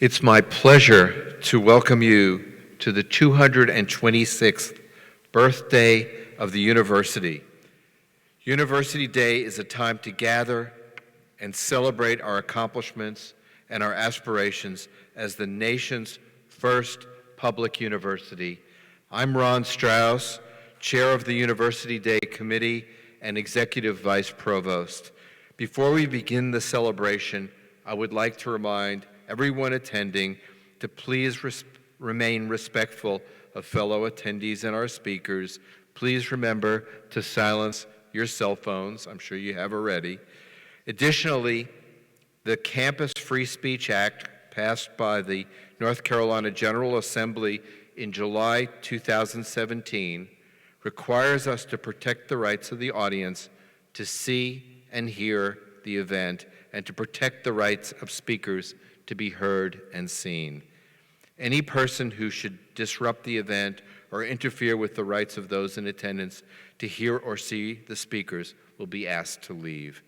It's my pleasure to welcome you to the 226th birthday of the university. University Day is a time to gather and celebrate our accomplishments and our aspirations as the nation's first public university. I'm Ron Strauss, Chair of the University Day Committee and Executive Vice Provost. Before we begin the celebration, I would like to remind everyone attending to please remain respectful of fellow attendees and our speakers. Please remember to silence your cell phones. I'm sure you have already. Additionally, the Campus Free Speech Act passed by the North Carolina General Assembly in July 2017 requires us to protect the rights of the audience to see and hear the event and to protect the rights of speakers to be heard and seen. Any person who should disrupt the event or interfere with the rights of those in attendance to hear or see the speakers will be asked to leave.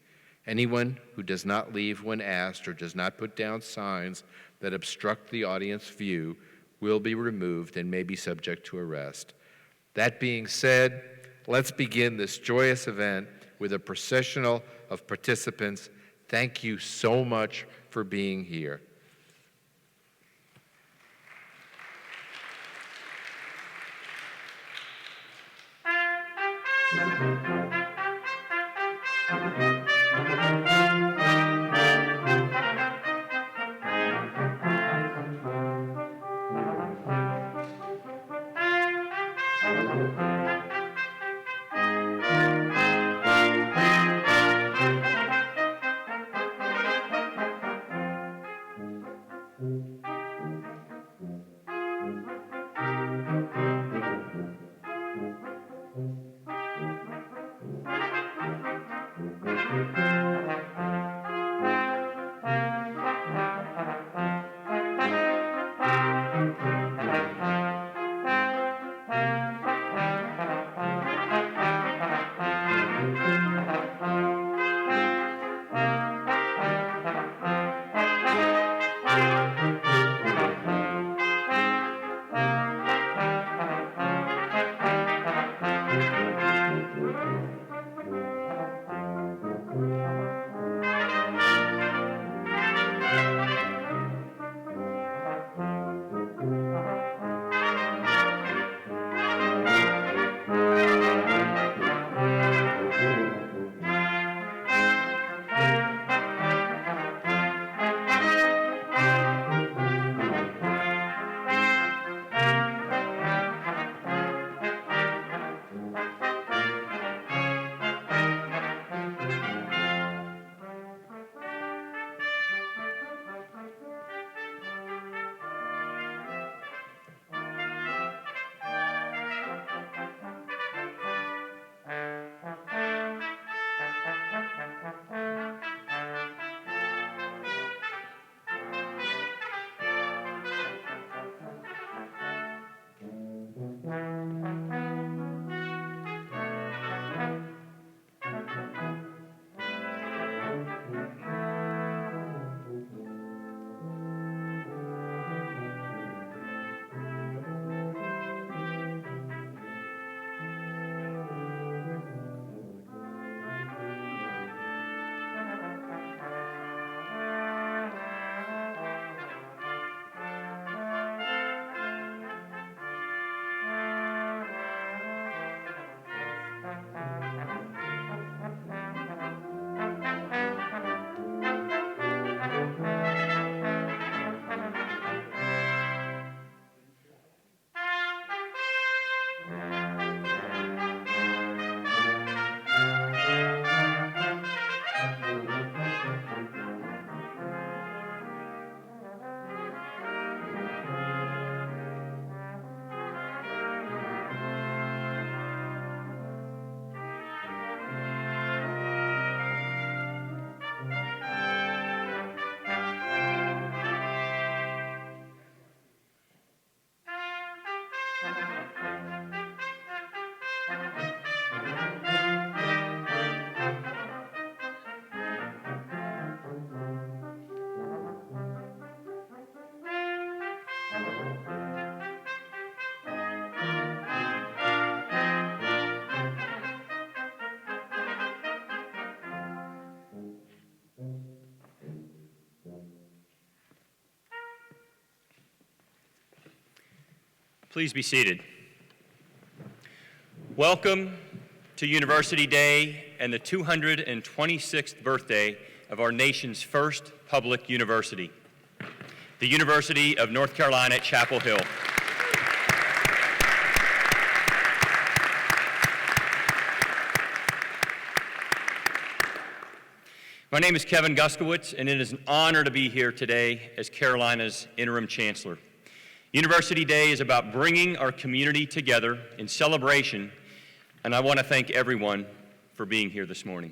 Anyone who does not leave when asked or does not put down signs that obstruct the audience view will be removed and may be subject to arrest. That being said, let's begin this joyous event with a processional of participants. Thank you so much for being here. Please be seated. Welcome to University Day and the 226th birthday of our nation's first public university, the University of North Carolina at Chapel Hill. My name is Kevin Guskowitz, and it is an honor to be here today as Carolina's Interim Chancellor. University Day is about bringing our community together in celebration, and I want to thank everyone for being here this morning.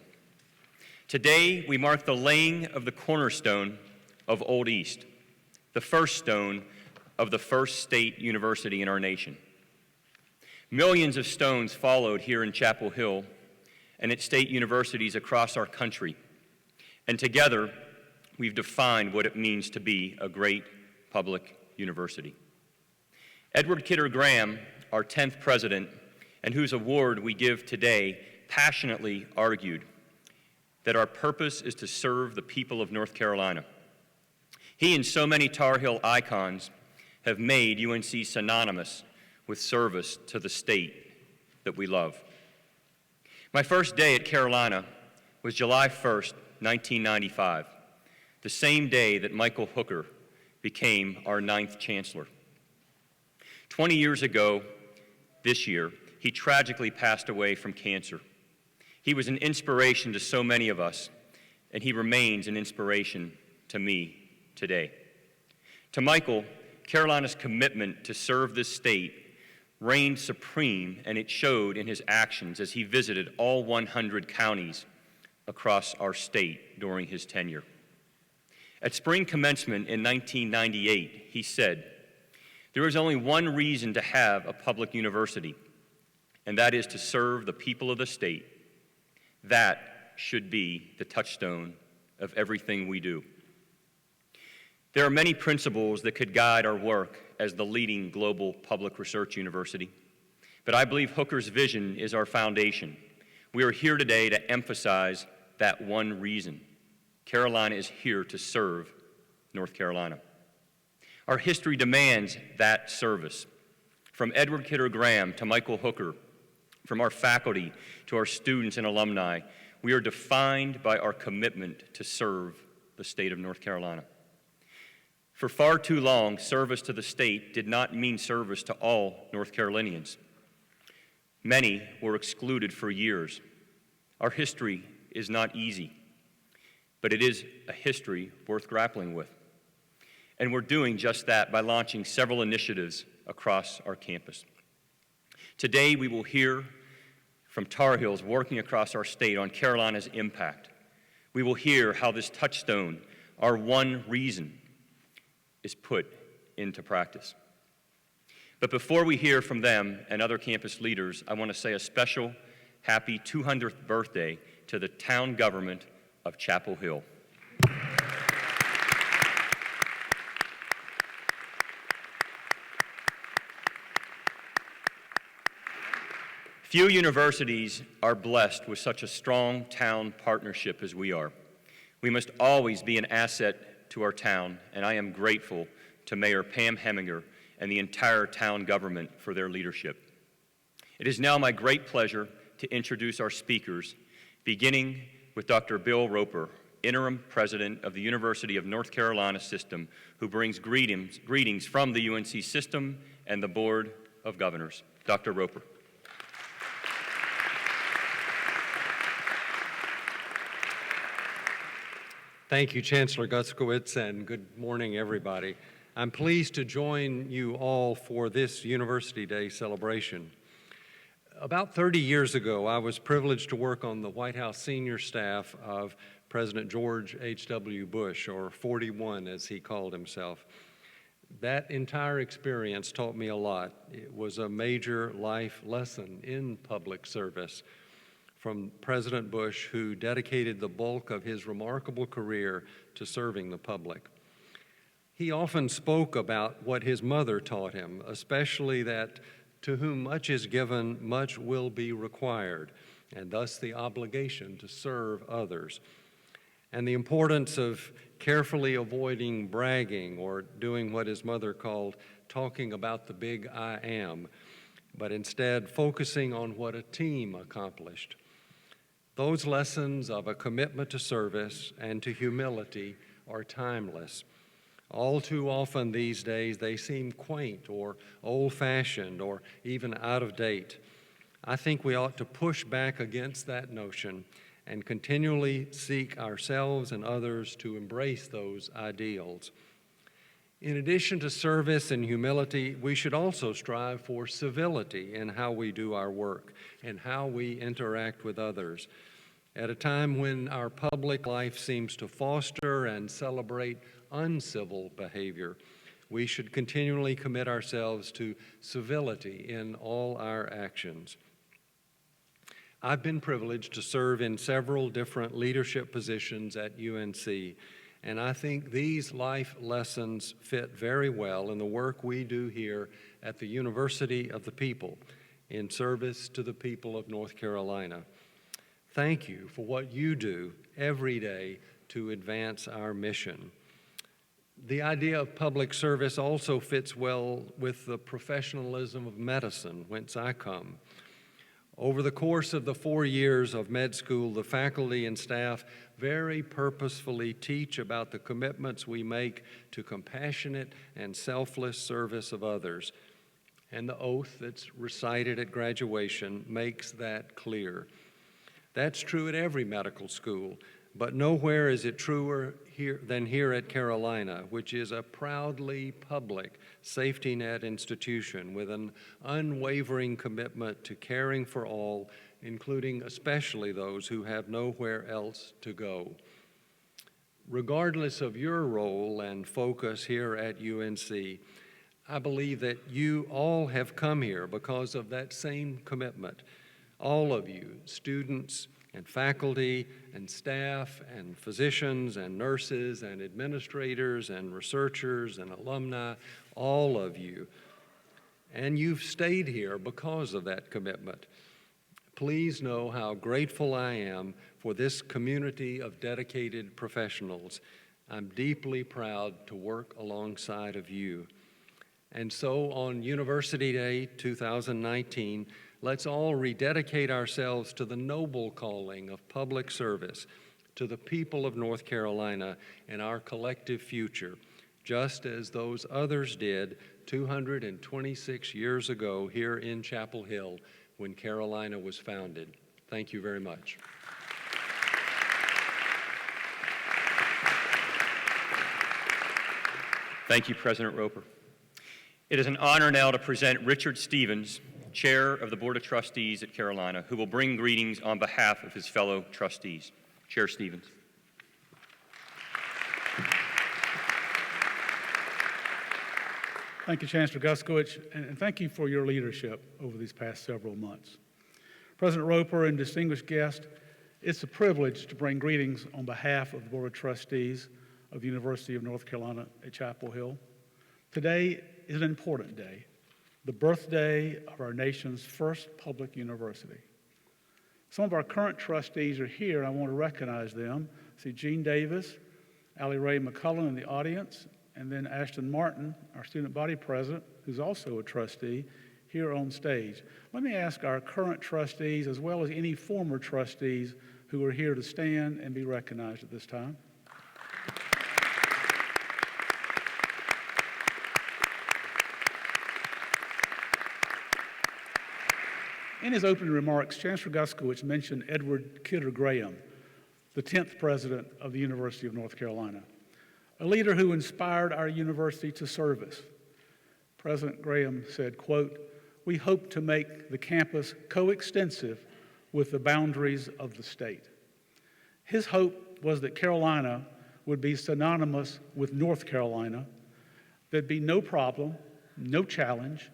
Today, we mark the laying of the cornerstone of Old East, the first stone of the first state university in our nation. Millions of stones followed here in Chapel Hill and at state universities across our country, and together, we've defined what it means to be a great public university. Edward Kidder Graham, our 10th president, and whose award we give today, passionately argued that our purpose is to serve the people of North Carolina. He and so many Tar Heel icons have made UNC synonymous with service to the state that we love. My first day at Carolina was July 1st, 1995, the same day that Michael Hooker became our 9th chancellor. 20 years ago, this year, he tragically passed away from cancer. He was an inspiration to so many of us, and he remains an inspiration to me today. To Michael, Carolina's commitment to serve this state reigned supreme, and it showed in his actions as he visited all 100 counties across our state during his tenure. At spring commencement in 1998, he said, "There is only one reason to have a public university, and that is to serve the people of the state. That should be the touchstone of everything we do." There are many principles that could guide our work as the leading global public research university, but I believe Hooker's vision is our foundation. We are here today to emphasize that one reason. Carolina is here to serve North Carolina. Our history demands that service. From Edward Kidder Graham to Michael Hooker, from our faculty to our students and alumni, we are defined by our commitment to serve the state of North Carolina. For far too long, service to the state did not mean service to all North Carolinians. Many were excluded for years. Our history is not easy, but it is a history worth grappling with. And we're doing just that by launching several initiatives across our campus. Today, we will hear from Tar Heels working across our state on Carolina's impact. We will hear how this touchstone, our one reason, is put into practice. But before we hear from them and other campus leaders, I want to say a special happy 200th birthday to the town government of Chapel Hill. Few universities are blessed with such a strong town partnership as we are. We must always be an asset to our town, and I am grateful to Mayor Pam Heminger and the entire town government for their leadership. It is now my great pleasure to introduce our speakers, beginning with Dr. Bill Roper, Interim President of the University of North Carolina System, who brings greetings from the UNC System and the Board of Governors. Dr. Roper. Thank you, Chancellor Guskowitz, and good morning, everybody. I'm pleased to join you all for this University Day celebration. About 30 years ago, I was privileged to work on the White House senior staff of President George H.W. Bush, or 41 as he called himself. That entire experience taught me a lot. It was a major life lesson in public service from President Bush, who dedicated the bulk of his remarkable career to serving the public. He often spoke about what his mother taught him, especially that to whom much is given, much will be required, and thus the obligation to serve others, and the importance of carefully avoiding bragging or doing what his mother called talking about the big I am, but instead focusing on what a team accomplished. Those lessons of a commitment to service and to humility are timeless. All too often these days, they seem quaint or old-fashioned or even out of date. I think we ought to push back against that notion and continually seek ourselves and others to embrace those ideals. In addition to service and humility, we should also strive for civility in how we do our work and how we interact with others. At a time when our public life seems to foster and celebrate uncivil behavior, we should continually commit ourselves to civility in all our actions. I've been privileged to serve in several different leadership positions at UNC, and I think these life lessons fit very well in the work we do here at the University of the People in service to the people of North Carolina. Thank you for what you do every day to advance our mission. The idea of public service also fits well with the professionalism of medicine, whence I come. Over the course of the 4 years of med school, the faculty and staff very purposefully teach about the commitments we make to compassionate and selfless service of others. And the oath that's recited at graduation makes that clear. That's true at every medical school, but nowhere is it truer than here at Carolina, which is a proudly public safety net institution with an unwavering commitment to caring for all, including especially those who have nowhere else to go. Regardless of your role and focus here at UNC, I believe that you all have come here because of that same commitment. All of you, students and faculty and staff and physicians and nurses and administrators and researchers and alumni, all of you. And you've stayed here because of that commitment. Please know how grateful I am for this community of dedicated professionals. I'm deeply proud to work alongside of you. And so on University Day 2019, let's all rededicate ourselves to the noble calling of public service to the people of North Carolina and our collective future, just as those others did 226 years ago here in Chapel Hill when Carolina was founded. Thank you very much. Thank you, President Roper. It is an honor now to present Richard Stevens, Chair of the Board of Trustees at Carolina, who will bring greetings on behalf of his fellow trustees. Chair Stevens. Thank you, Chancellor Guskiewicz, and thank you for your leadership over these past several months. President Roper and distinguished guests, it's a privilege to bring greetings on behalf of the Board of Trustees of the University of North Carolina at Chapel Hill. Today is an important day, the birthday of our nation's first public university. Some of our current trustees are here, and I want to recognize them. I see Gene Davis, Allie Ray McCullen in the audience, and then Ashton Martin, our student body president, who's also a trustee, here on stage. Let me ask our current trustees, as well as any former trustees who are here to stand and be recognized at this time. In his opening remarks, Chancellor Guskiewicz mentioned Edward Kidder Graham, the 10th president of the University of North Carolina, a leader who inspired our university to service. President Graham said, quote, "We hope to make the campus coextensive with the boundaries of the state." His hope was that Carolina would be synonymous with North Carolina. There'd be no problem, no challenge,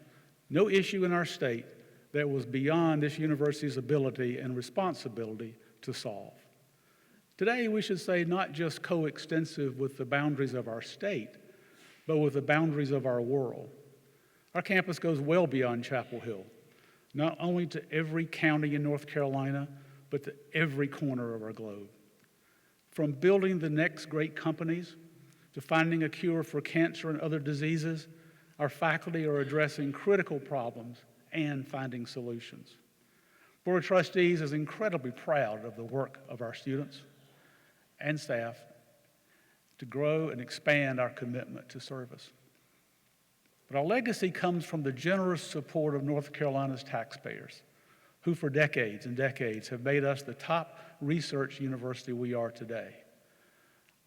no issue in our state that was beyond this university's ability and responsibility to solve. Today, we should say not just coextensive with the boundaries of our state, but with the boundaries of our world. Our campus goes well beyond Chapel Hill, not only to every county in North Carolina, but to every corner of our globe. From building the next great companies to finding a cure for cancer and other diseases, our faculty are addressing critical problems and finding solutions. Board of Trustees is incredibly proud of the work of our students and staff to grow and expand our commitment to service. But our legacy comes from the generous support of North Carolina's taxpayers, who for decades and decades have made us the top research university we are today.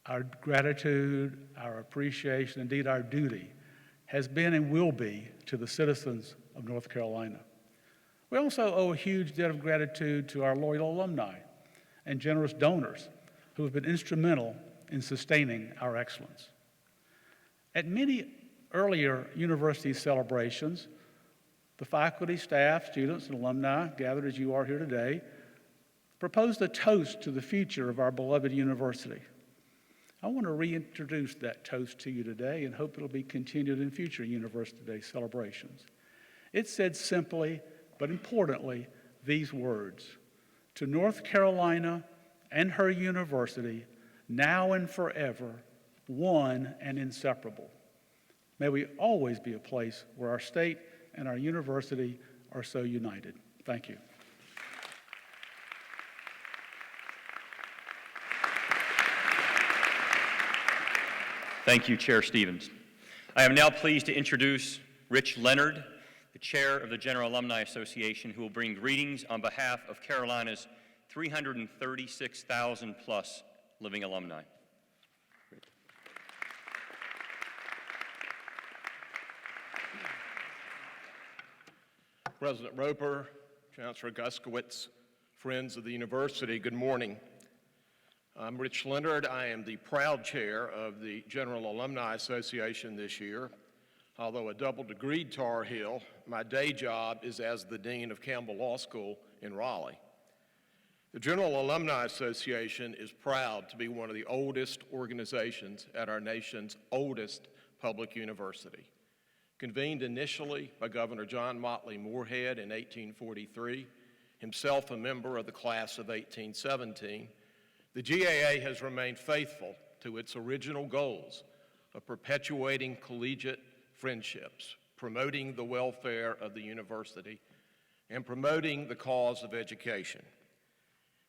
Our gratitude, our appreciation, indeed our duty, has been and will be to the citizens of North Carolina. We also owe a huge debt of gratitude to our loyal alumni and generous donors who have been instrumental in sustaining our excellence. At many earlier university celebrations, the faculty, staff, students, and alumni gathered as you are here today proposed a toast to the future of our beloved university. I want to reintroduce that toast to you today and hope it'll be continued in future University Day celebrations. It said simply, but importantly, these words: to North Carolina and her university, now and forever, one and inseparable. May we always be a place where our state and our university are so united. Thank you. Thank you, Chair Stevens. I am now pleased to introduce Rich Leonard, the Chair of the General Alumni Association, who will bring greetings on behalf of Carolina's 336,000 plus living alumni. President Roper, Chancellor Guskowitz, friends of the university, good morning. I'm Rich Leonard. I am the proud chair of the General Alumni Association this year. Although a double-degreed Tar Heel, my day job is as the Dean of Campbell Law School in Raleigh. The General Alumni Association is proud to be one of the oldest organizations at our nation's oldest public university. Convened initially by Governor John Motley Moorhead in 1843, himself a member of the class of 1817, the GAA has remained faithful to its original goals of perpetuating collegiate friendships, promoting the welfare of the university, and promoting the cause of education.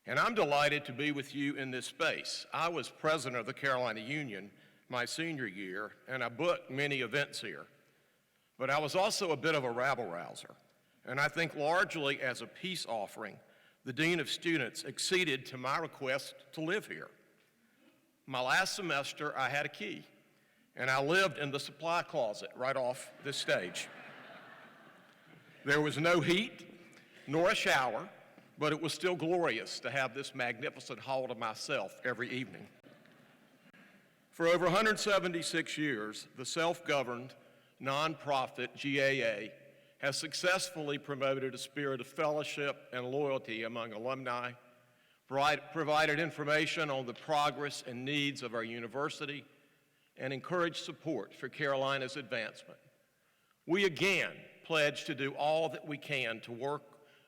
And I'm delighted to be with you in this space. I was president of the Carolina Union my senior year, and I booked many events here. But I was also a bit of a rabble-rouser, and I think largely as a peace offering, the Dean of Students acceded to my request to live here. My last semester, I had a key, and I lived in the supply closet right off this stage. There was no heat, nor a shower, but it was still glorious to have this magnificent hall to myself every evening. For over 176 years, the self-governed, nonprofit GAA has successfully promoted a spirit of fellowship and loyalty among alumni, provided information on the progress and needs of our university, and encouraged support for Carolina's advancement. We again pledge to do all that we can to work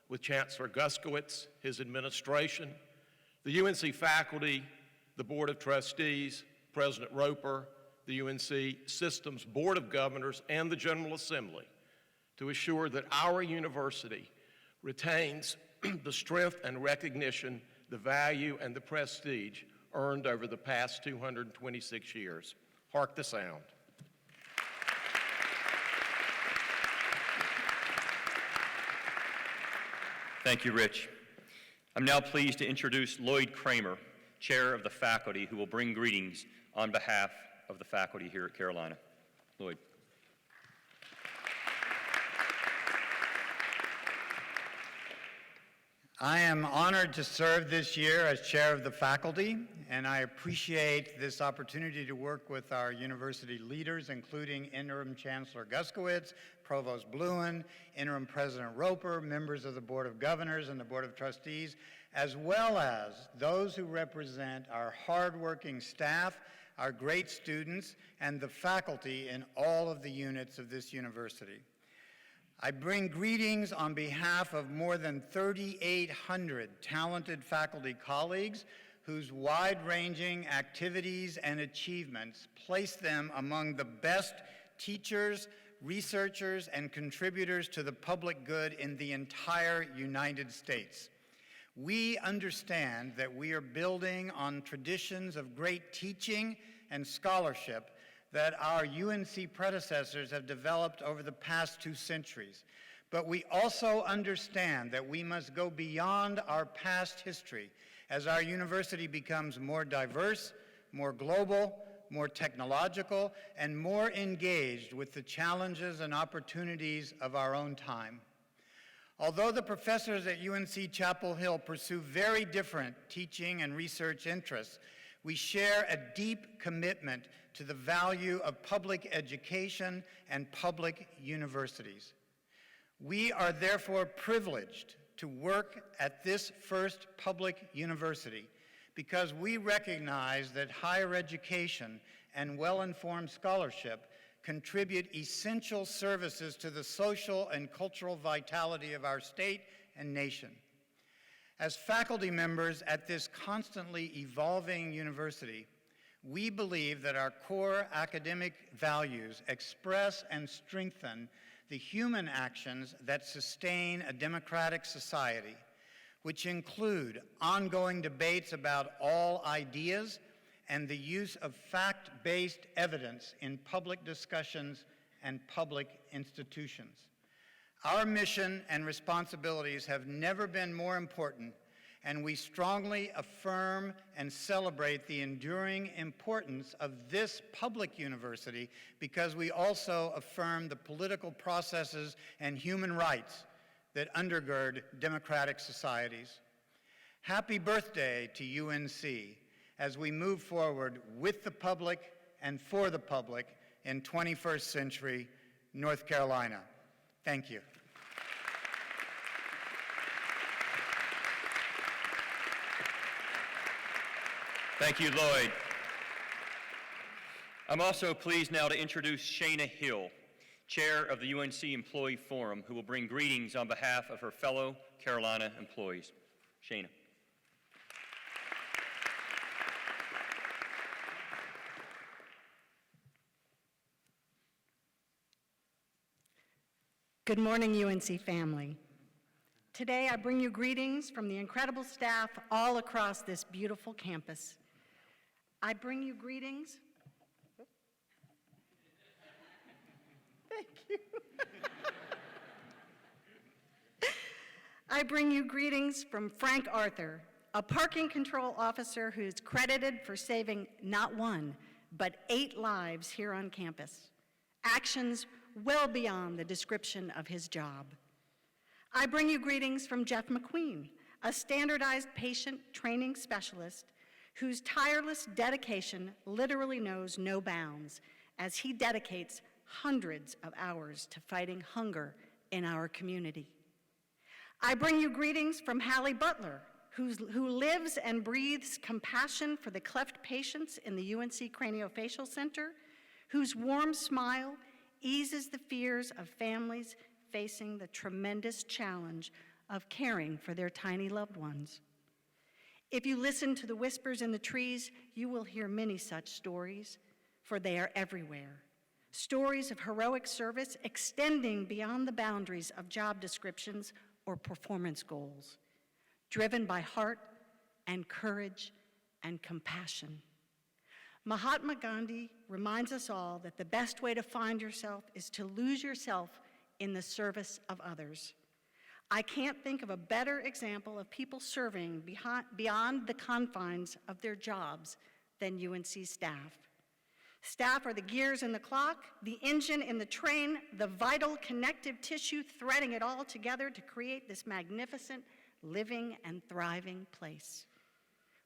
with Chancellor Guskowitz, his administration, the UNC faculty, the Board of Trustees, President Roper, the UNC Systems Board of Governors, and the General Assembly to assure that our university retains the strength and recognition, the value, and the prestige earned over the past 226 years. Hark the sound. Thank you, Rich. I'm now pleased to introduce Lloyd Kramer, Chair of the Faculty, who will bring greetings on behalf of the faculty here at Carolina. Lloyd. I am honored to serve this year as chair of the faculty, and I appreciate this opportunity to work with our university leaders, including Interim Chancellor Guskowitz, Provost Bluen, Interim President Roper, members of the Board of Governors and the Board of Trustees, as well as those who represent our hardworking staff, our great students, and the faculty in all of the units of this university. I bring greetings on behalf of more than 3,800 talented faculty colleagues whose wide-ranging activities and achievements place them among the best teachers, researchers, and contributors to the public good in the entire United States. We understand that we are building on traditions of great teaching and scholarship that our UNC predecessors have developed over the past 2 centuries. But we also understand that we must go beyond our past history as our university becomes more diverse, more global, more technological, and more engaged with the challenges and opportunities of our own time. Although the professors at UNC-Chapel Hill pursue very different teaching and research interests, we share a deep commitment to the value of public education and public universities. We are therefore privileged to work at this first public university because we recognize that higher education and well-informed scholarship contribute essential services to the social and cultural vitality of our state and nation. As faculty members at this constantly evolving university, we believe that our core academic values express and strengthen the human actions that sustain a democratic society, which include ongoing debates about all ideas and the use of fact-based evidence in public discussions and public institutions. Our mission and responsibilities have never been more important, and we strongly affirm and celebrate the enduring importance of this public university because we also affirm the political processes and human rights that undergird democratic societies. Happy birthday to UNC as we move forward with the public and for the public in 21st century North Carolina. Thank you. Thank you, Lloyd. I'm also pleased now to introduce Shana Hill, Chair of the UNC Employee Forum, who will bring greetings on behalf of her fellow Carolina employees. Shana. Good morning, UNC family. Today, I bring you greetings from the incredible staff all across this beautiful campus. I bring you greetings. Thank you. I bring you greetings from Frank Arthur, a parking control officer who is credited for saving not 1, but 8 lives here on campus. Actions well beyond the description of his job. I bring you greetings from Jeff McQueen, a standardized patient training specialist whose tireless dedication literally knows no bounds as he dedicates hundreds of hours to fighting hunger in our community. I bring you greetings from Hallie Butler, who lives and breathes compassion for the cleft patients in the UNC Craniofacial Center, whose warm smile eases the fears of families facing the tremendous challenge of caring for their tiny loved ones. If you listen to the whispers in the trees, you will hear many such stories, for they are everywhere. Stories of heroic service extending beyond the boundaries of job descriptions or performance goals, driven by heart and courage and compassion. Mahatma Gandhi reminds us all that the best way to find yourself is to lose yourself in the service of others. I can't think of a better example of people serving beyond the confines of their jobs than UNC staff. Staff are the gears in the clock, the engine in the train, the vital connective tissue threading it all together to create this magnificent, living and thriving place.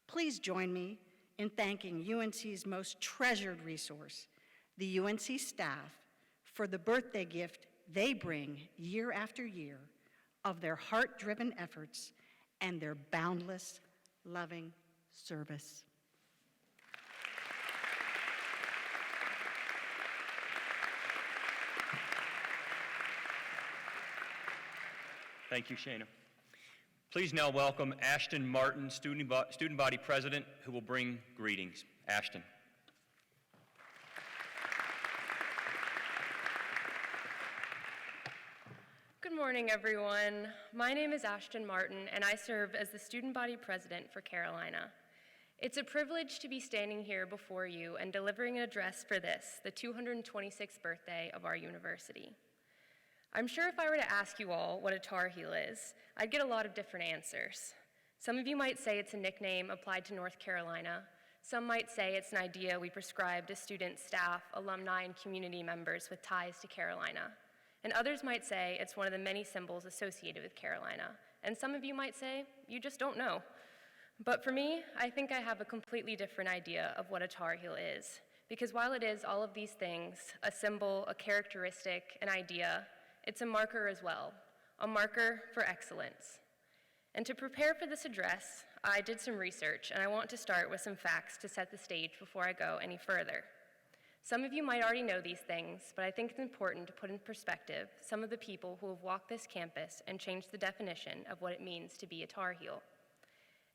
Please join me in thanking UNC's most treasured resource, the UNC staff, for the birthday gift they bring year after year of their heart-driven efforts and their boundless, loving service. Thank you, Shana. Please now welcome Ashton Martin, Student Body President, who will bring greetings. Ashton. Good morning, everyone. My name is Ashton Martin, and I serve as the Student Body President for Carolina. It's a privilege to be standing here before you and delivering an address for this, the 226th birthday of our university. I'm sure if I were to ask you all what a Tar Heel is, I'd get a lot of different answers. Some of you might say it's a nickname applied to North Carolina. Some might say it's an idea we prescribe to students, staff, alumni, and community members with ties to Carolina. And others might say it's one of the many symbols associated with Carolina. And some of you might say, you just don't know. But for me, I think I have a completely different idea of what a Tar Heel is. Because while it is all of these things, a symbol, a characteristic, an idea, it's a marker as well, a marker for excellence. And to prepare for this address, I did some research, and I want to start with some facts to set the stage before I go any further. Some of you might already know these things, but I think it's important to put in perspective some of the people who have walked this campus and changed the definition of what it means to be a Tar Heel.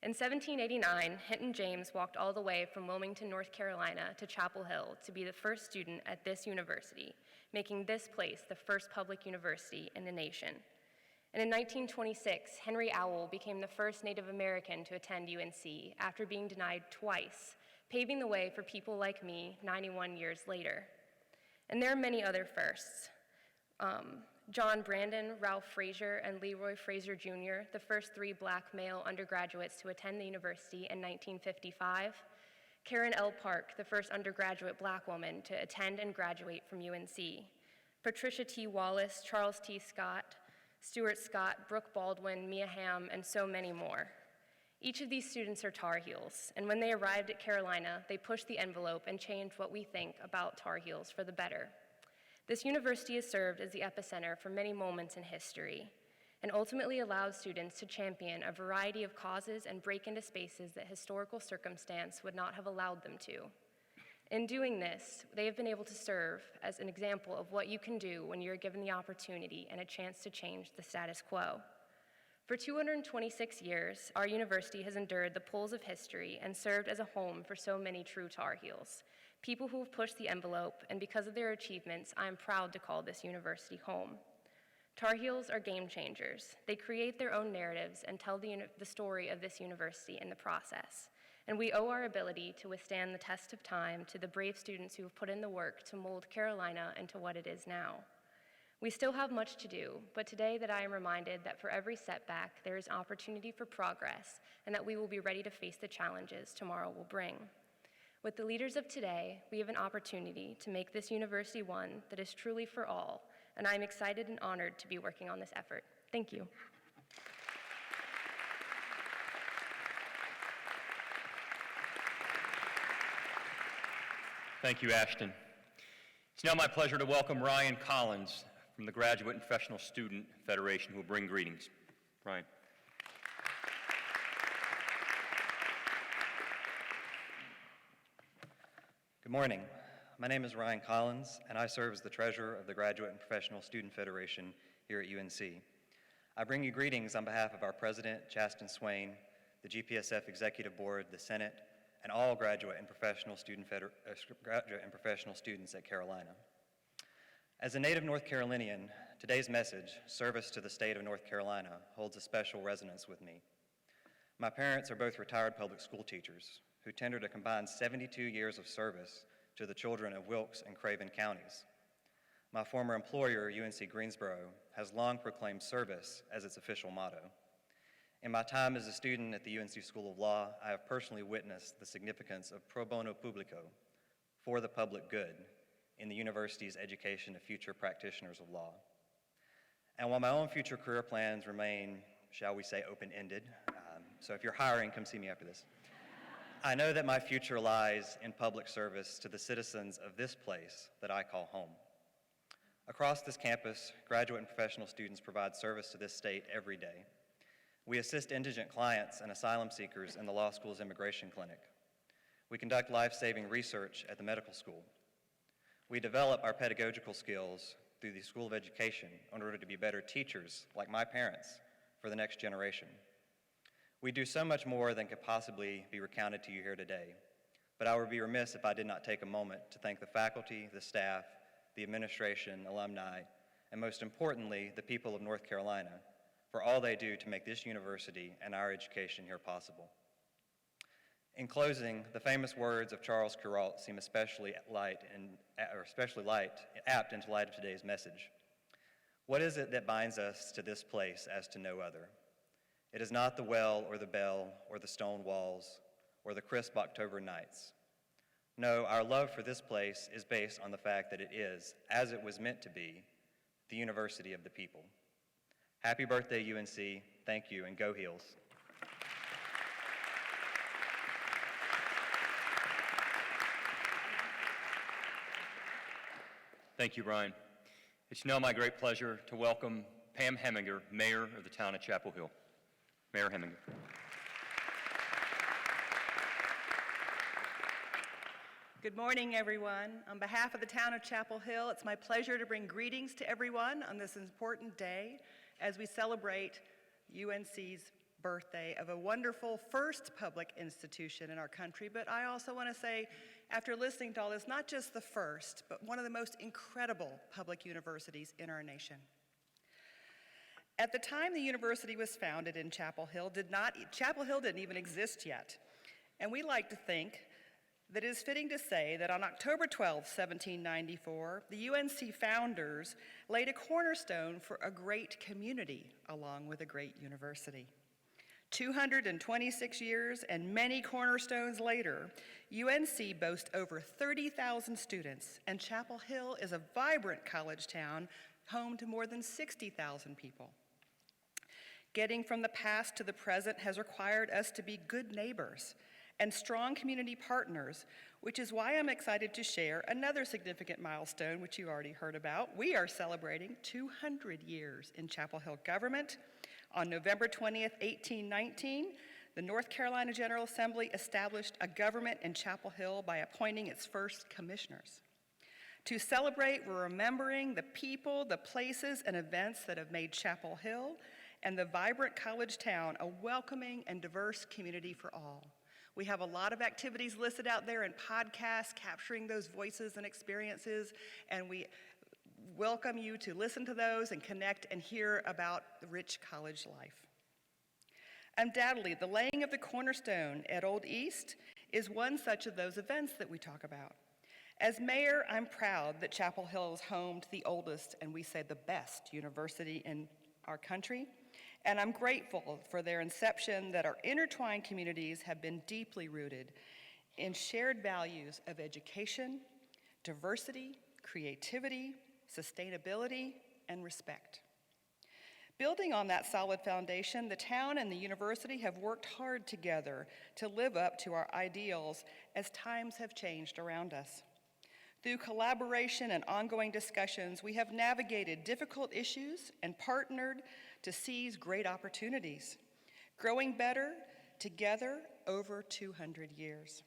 In 1789, Hinton James walked all the way from Wilmington, North Carolina to Chapel Hill to be the first student at this university, making this place the first public university in the nation. And in 1926, Henry Owl became the first Native American to attend UNC after being denied twice, paving the way for people like me 91 years later. And there are many other firsts. John Brandon, Ralph Frazier, and Leroy Frazier Jr., the first 3 black male undergraduates to attend the university in 1955. Karen L. Park, the first undergraduate black woman to attend and graduate from UNC. Patricia T. Wallace, Charles T. Scott, Stuart Scott, Brooke Baldwin, Mia Hamm, and so many more. Each of these students are Tar Heels, and when they arrived at Carolina, they pushed the envelope and changed what we think about Tar Heels for the better. This university has served as the epicenter for many moments in history, and ultimately allows students to champion a variety of causes and break into spaces that historical circumstance would not have allowed them to. In doing this, they have been able to serve as an example of what you can do when you're given the opportunity and a chance to change the status quo. For 226 years, our university has endured the pulls of history and served as a home for so many true Tar Heels, people who have pushed the envelope, and because of their achievements, I am proud to call this university home. Tar Heels are game changers. They create their own narratives and tell the story of this university in the process. And we owe our ability to withstand the test of time to the brave students who have put in the work to mold Carolina into what it is now. We still have much to do, but today that I am reminded that for every setback, there is opportunity for progress, and that we will be ready to face the challenges tomorrow will bring. With the leaders of today, we have an opportunity to make this university one that is truly for all, and I am excited and honored to be working on this effort. Thank you. Thank you, Ashton. It's now my pleasure to welcome Ryan Collins from the Graduate and Professional Student Federation, who will bring greetings. Ryan. Good morning. My name is Ryan Collins, and I serve as the treasurer of the Graduate and Professional Student Federation here at UNC. I bring you greetings on behalf of our president, Ashton Swain, the GPSF Executive Board, the Senate, and all graduate and professional students at Carolina. As a native North Carolinian, today's message, Service to the State of North Carolina, holds a special resonance with me. My parents are both retired public school teachers who tendered a combined 72 years of service to the children of Wilkes and Craven counties. My former employer, UNC Greensboro, has long proclaimed service as its official motto. In my time as a student at the UNC School of Law, I have personally witnessed the significance of pro bono publico, for the public good, in the university's education of future practitioners of law. And while my own future career plans remain, shall we say, open-ended, so if you're hiring, come see me after this, I know that my future lies in public service to the citizens of this place that I call home. Across this campus, graduate and professional students provide service to this state every day. We assist indigent clients and asylum seekers in the law school's immigration clinic. We conduct life-saving research at the medical school. We develop our pedagogical skills through the School of Education in order to be better teachers, like my parents, for the next generation. We do so much more than could possibly be recounted to you here today, but I would be remiss if I did not take a moment to thank the faculty, the staff, the administration, alumni, and most importantly, the people of North Carolina for all they do to make this university and our education here possible. In closing, the famous words of Charles Kuralt seem especially apt into light of today's message. What is it that binds us to this place as to no other? It is not the well or the bell or the stone walls or the crisp October nights. No, our love for this place is based on the fact that it is, as it was meant to be, the University of the people. Happy birthday, UNC. Thank you, and go Heels. Thank you, Brian. It's now my great pleasure to welcome Pam Heminger, Mayor of the town of Chapel Hill. Mayor Heminger. Good morning, everyone. On behalf of the town of Chapel Hill, it's my pleasure to bring greetings to everyone on this important day as we celebrate UNC's birthday of a wonderful first public institution in our country. But I also want to say, after listening to all this, not just the first, but one of the most incredible public universities in our nation. At the time the university was founded in Chapel Hill, Chapel Hill didn't even exist yet. And we like to think that it is fitting to say that on October 12, 1794, the UNC founders laid a cornerstone for a great community along with a great university. 226 years and many cornerstones later, UNC boasts over 30,000 students, and Chapel Hill is a vibrant college town home to more than 60,000 people. Getting from the past to the present has required us to be good neighbors and strong community partners, which is why I'm excited to share another significant milestone, which you already heard about. We are celebrating 200 years in Chapel Hill government. On November 20th, 1819, the North Carolina General Assembly established a government in Chapel Hill by appointing its first commissioners. To celebrate, we're remembering the people, the places, and events that have made Chapel Hill and the vibrant college town a welcoming and diverse community for all. We have a lot of activities listed out there in podcasts capturing those voices and experiences, and we welcome you to listen to those and connect and hear about the rich college life. Undoubtedly, the laying of the cornerstone at Old East is one such of those events that we talk about. As mayor, I'm proud that Chapel Hill is home to the oldest, and we say the best, university in our country. And I'm grateful for their inception that our intertwined communities have been deeply rooted in shared values of education, diversity, creativity, sustainability, and respect. Building on that solid foundation, the town and the university have worked hard together to live up to our ideals as times have changed around us. Through collaboration and ongoing discussions, we have navigated difficult issues and partnered to seize great opportunities, growing better together over 200 years.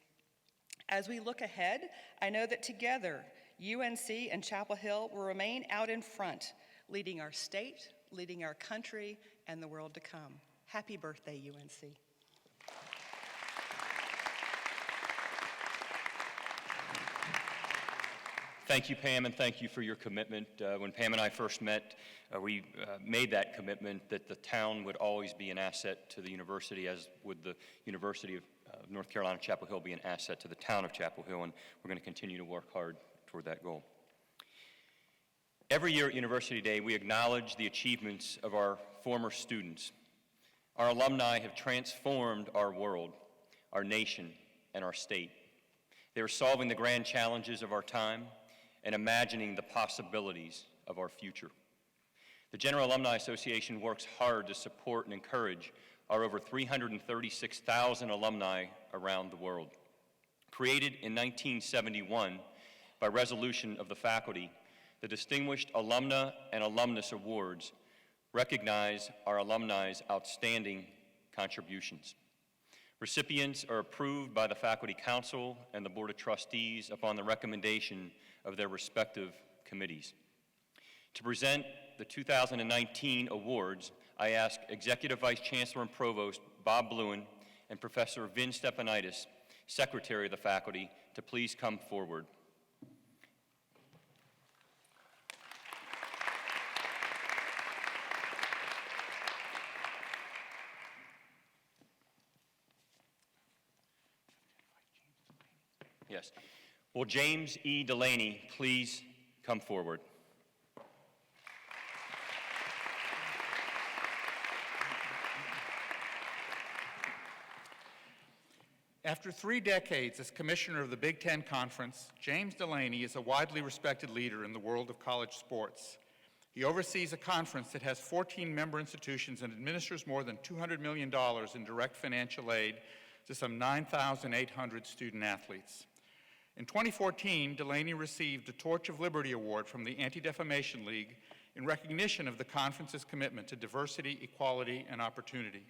As we look ahead, I know that together, UNC and Chapel Hill will remain out in front, leading our state, leading our country, and the world to come. Happy birthday, UNC. Thank you, Pam, and thank you for your commitment. When Pam and I first met, we made that commitment that the town would always be an asset to the university, as would the University of North Carolina Chapel Hill be an asset to the town of Chapel Hill, and we're going to continue to work hard toward that goal. Every year at University Day, we acknowledge the achievements of our former students. Our alumni have transformed our world, our nation, and our state. They are solving the grand challenges of our time and imagining the possibilities of our future. The General Alumni Association works hard to support and encourage our over 336,000 alumni around the world. Created in 1971 by resolution of the faculty, the Distinguished Alumna and Alumnus Awards recognize our alumni's outstanding contributions. Recipients are approved by the Faculty Council and the Board of Trustees upon the recommendation of their respective committees. To present the 2019 awards, I ask Executive Vice Chancellor and Provost Bob Bluen and Professor Vin Stepanidis, Secretary of the Faculty, to please come forward. Yes. Will James E. Delaney please come forward? After 3 decades as commissioner of the Big Ten Conference, James Delaney is a widely respected leader in the world of college sports. He oversees a conference that has 14 member institutions and administers more than $200 million in direct financial aid to some 9,800 student athletes. In 2014, Delaney received the Torch of Liberty Award from the Anti-Defamation League in recognition of the conference's commitment to diversity, equality, and opportunity.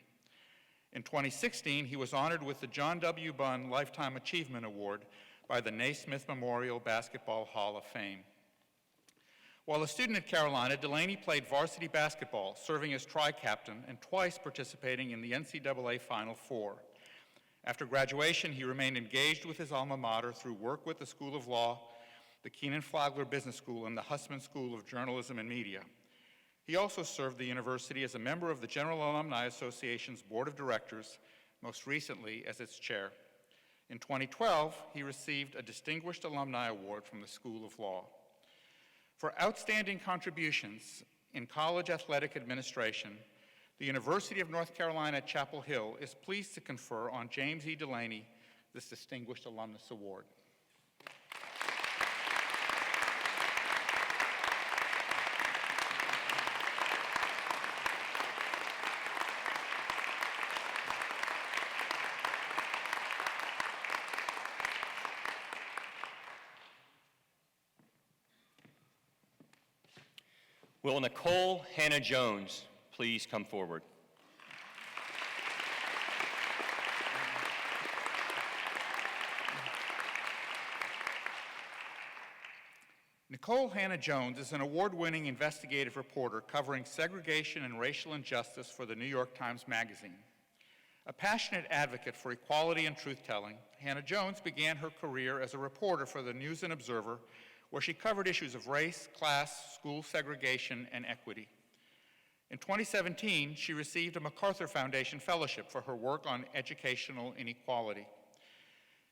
In 2016, he was honored with the John W. Bunn Lifetime Achievement Award by the Naismith Memorial Basketball Hall of Fame. While a student at Carolina, Delaney played varsity basketball, serving as tri-captain and twice participating in the NCAA Final Four. After graduation, he remained engaged with his alma mater through work with the School of Law, the Keenan Flagler Business School, and the Hussman School of Journalism and Media. He also served the university as a member of the General Alumni Association's Board of Directors, most recently as its chair. In 2012, he received a Distinguished Alumni Award from the School of Law. For outstanding contributions in college athletic administration, the University of North Carolina at Chapel Hill is pleased to confer on James E. Delaney this Distinguished Alumnus Award. Will Nicole Hannah-Jones please come forward? Nicole Hannah-Jones is an award-winning investigative reporter covering segregation and racial injustice for the New York Times Magazine. A passionate advocate for equality and truth-telling, Hannah-Jones began her career as a reporter for the News and Observer, where she covered issues of race, class, school segregation, and equity. In 2017, she received a MacArthur Foundation Fellowship for her work on educational inequality.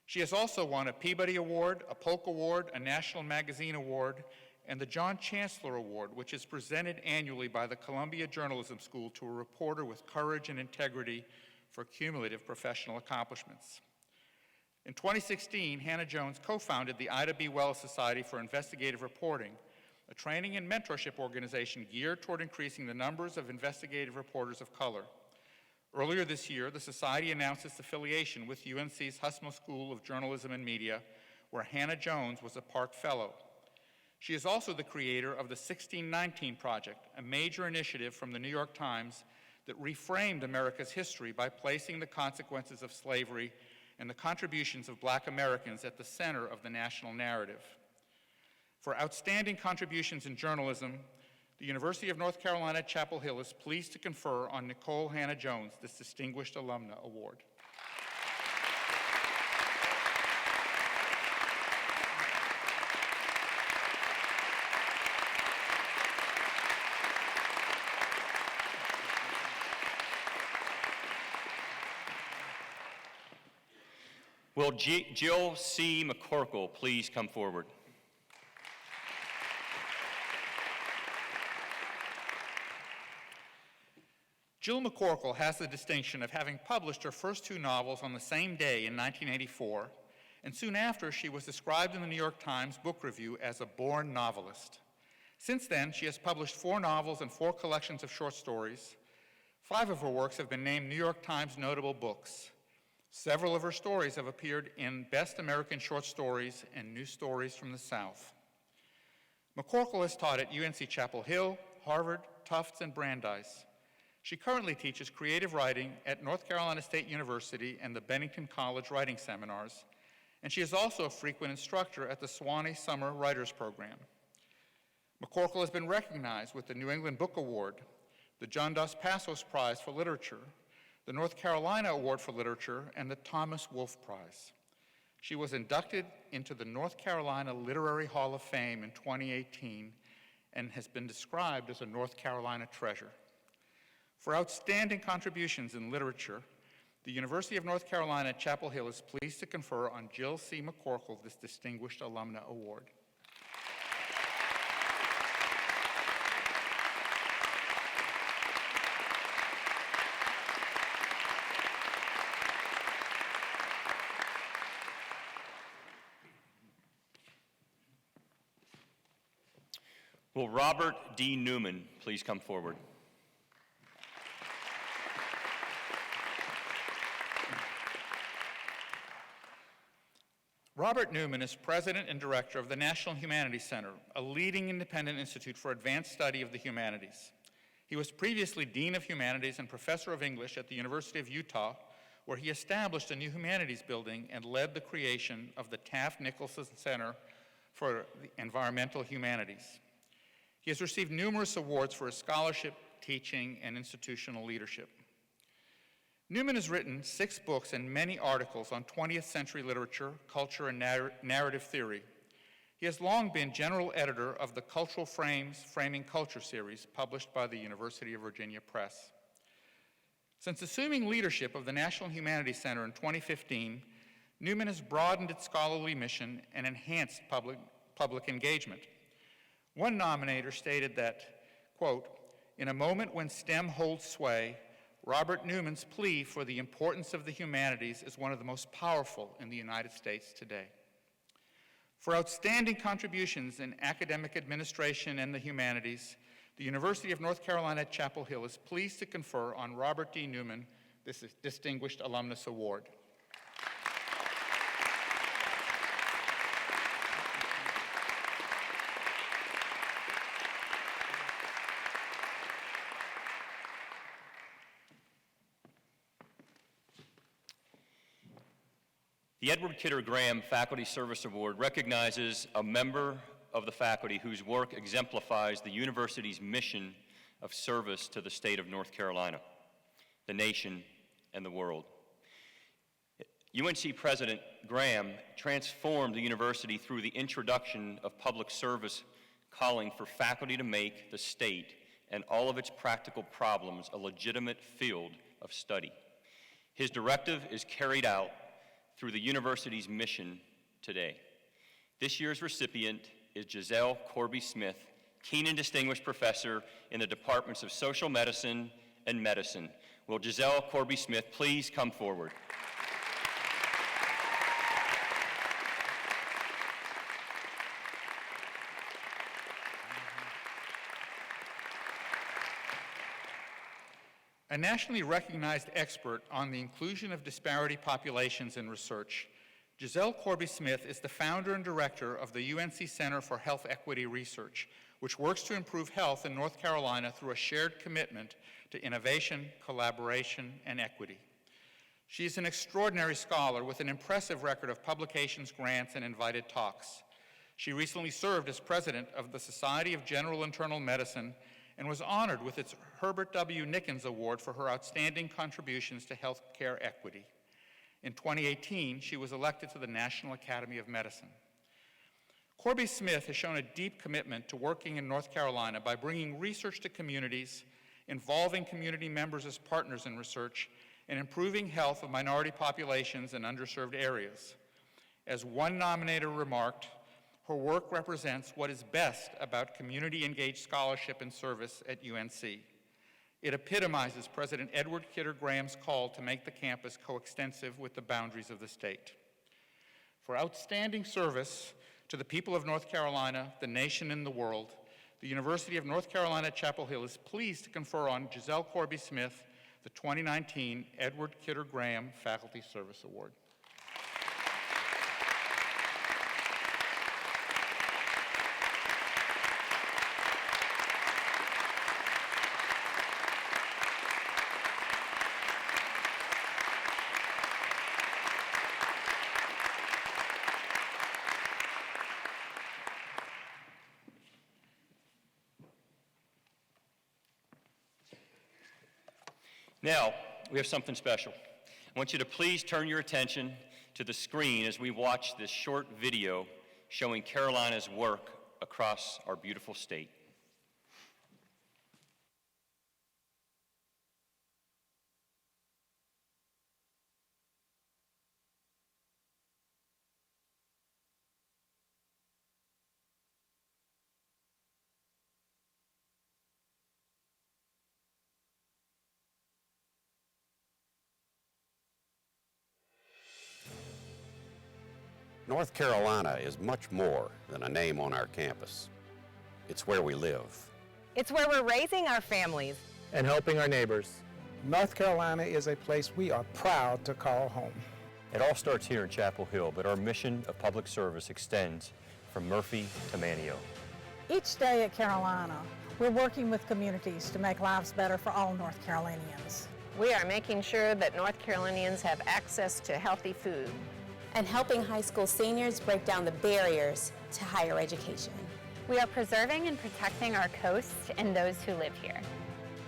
She has also won a Peabody Award, a Polk Award, a National Magazine Award, and the John Chancellor Award, which is presented annually by the Columbia Journalism School to a reporter with courage and integrity for cumulative professional accomplishments. In 2016, Hannah-Jones co-founded the Ida B. Wells Society for Investigative Reporting, a training and mentorship organization geared toward increasing the numbers of investigative reporters of color. Earlier this year, the Society announced its affiliation with UNC's Hussman School of Journalism and Media, where Hannah-Jones was a Park Fellow. She is also the creator of the 1619 Project, a major initiative from the New York Times that reframed America's history by placing the consequences of slavery and the contributions of Black Americans at the center of the national narrative. For outstanding contributions in journalism, the University of North Carolina at Chapel Hill is pleased to confer on Nicole Hannah-Jones this Distinguished Alumna Award. Will Jill C. McCorkle please come forward? Jill McCorkle has the distinction of having published her first 2 novels on the same day in 1984, and soon after she was described in the New York Times Book Review as a born novelist. Since then, she has published 4 novels and 4 collections of short stories. 5 of her works have been named New York Times notable books. Several of her stories have appeared in Best American Short Stories and New Stories from the South. McCorkle has taught at UNC-Chapel Hill, Harvard, Tufts, and Brandeis. She currently teaches creative writing at North Carolina State University and the Bennington College Writing Seminars, and she is also a frequent instructor at the Sewanee Summer Writers Program. McCorkle has been recognized with the New England Book Award, the John Dos Passos Prize for Literature, the North Carolina Award for Literature, and the Thomas Wolfe Prize. She was inducted into the North Carolina Literary Hall of Fame in 2018 and has been described as a North Carolina treasure. For outstanding contributions in literature, the University of North Carolina at Chapel Hill is pleased to confer on Jill C. McCorkle this Distinguished Alumna Award. Will Robert D. Newman please come forward? Robert Newman is president and director of the National Humanities Center, a leading independent institute for advanced study of the humanities. He was previously Dean of Humanities and Professor of English at the University of Utah, where he established a new humanities building and led the creation of the Taft-Nicholson Center for the Environmental Humanities. He has received numerous awards for his scholarship, teaching, and institutional leadership. Newman has written 6 books and many articles on 20th century literature, culture, and narrative theory. He has long been general editor of the Cultural Frames Framing Culture series, published by the University of Virginia Press. Since assuming leadership of the National Humanities Center in 2015, Newman has broadened its scholarly mission and enhanced public engagement. One nominator stated that, quote, "In a moment when STEM holds sway, Robert Newman's plea for the importance of the humanities is one of the most powerful in the United States today." For outstanding contributions in academic administration and the humanities, the University of North Carolina at Chapel Hill is pleased to confer on Robert D. Newman this Distinguished Alumnus Award. The Edward Kidder Graham Faculty Service Award recognizes a member of the faculty whose work exemplifies the university's mission of service to the state of North Carolina, the nation, and the world. UNC President Graham transformed the university through the introduction of public service, calling for faculty to make the state and all of its practical problems a legitimate field of study. His directive is carried out through the university's mission today. This year's recipient is Giselle Corby-Smith, Keenan Distinguished Professor in the Departments of Social Medicine and Medicine. Will Giselle Corby-Smith please come forward? A nationally recognized expert on the inclusion of disparity populations in research, Giselle Corby-Smith is the founder and director of the UNC Center for Health Equity Research, which works to improve health in North Carolina through a shared commitment to innovation, collaboration, and equity. She is an extraordinary scholar with an impressive record of publications, grants, and invited talks. She recently served as president of the Society of General Internal Medicine and was honored with its Herbert W. Nickens Award for her outstanding contributions to healthcare equity. In 2018, she was elected to the National Academy of Medicine. Corby-Smith has shown a deep commitment to working in North Carolina by bringing research to communities, involving community members as partners in research, and improving health of minority populations in underserved areas. As one nominator remarked, her work represents what is best about community-engaged scholarship and service at UNC. It epitomizes President Edward Kidder Graham's call to make the campus coextensive with the boundaries of the state. For outstanding service to the people of North Carolina, the nation, and the world, the University of North Carolina at Chapel Hill is pleased to confer on Giselle Corby-Smith the 2019 Edward Kidder Graham Faculty Service Award. Now, we have something special. I want you to please turn your attention to the screen as we watch this short video showing Carolina's work across our beautiful state. North Carolina is much more than a name on our campus. It's where we live. It's where we're raising our families and helping our neighbors. North Carolina is a place we are proud to call home. It all starts here in Chapel Hill, but our mission of public service extends from Murphy to Manteo. Each day at Carolina, we're working with communities to make lives better for all North Carolinians. We are making sure that North Carolinians have access to healthy food. And helping high school seniors break down the barriers to higher education. We are preserving and protecting our coast and those who live here.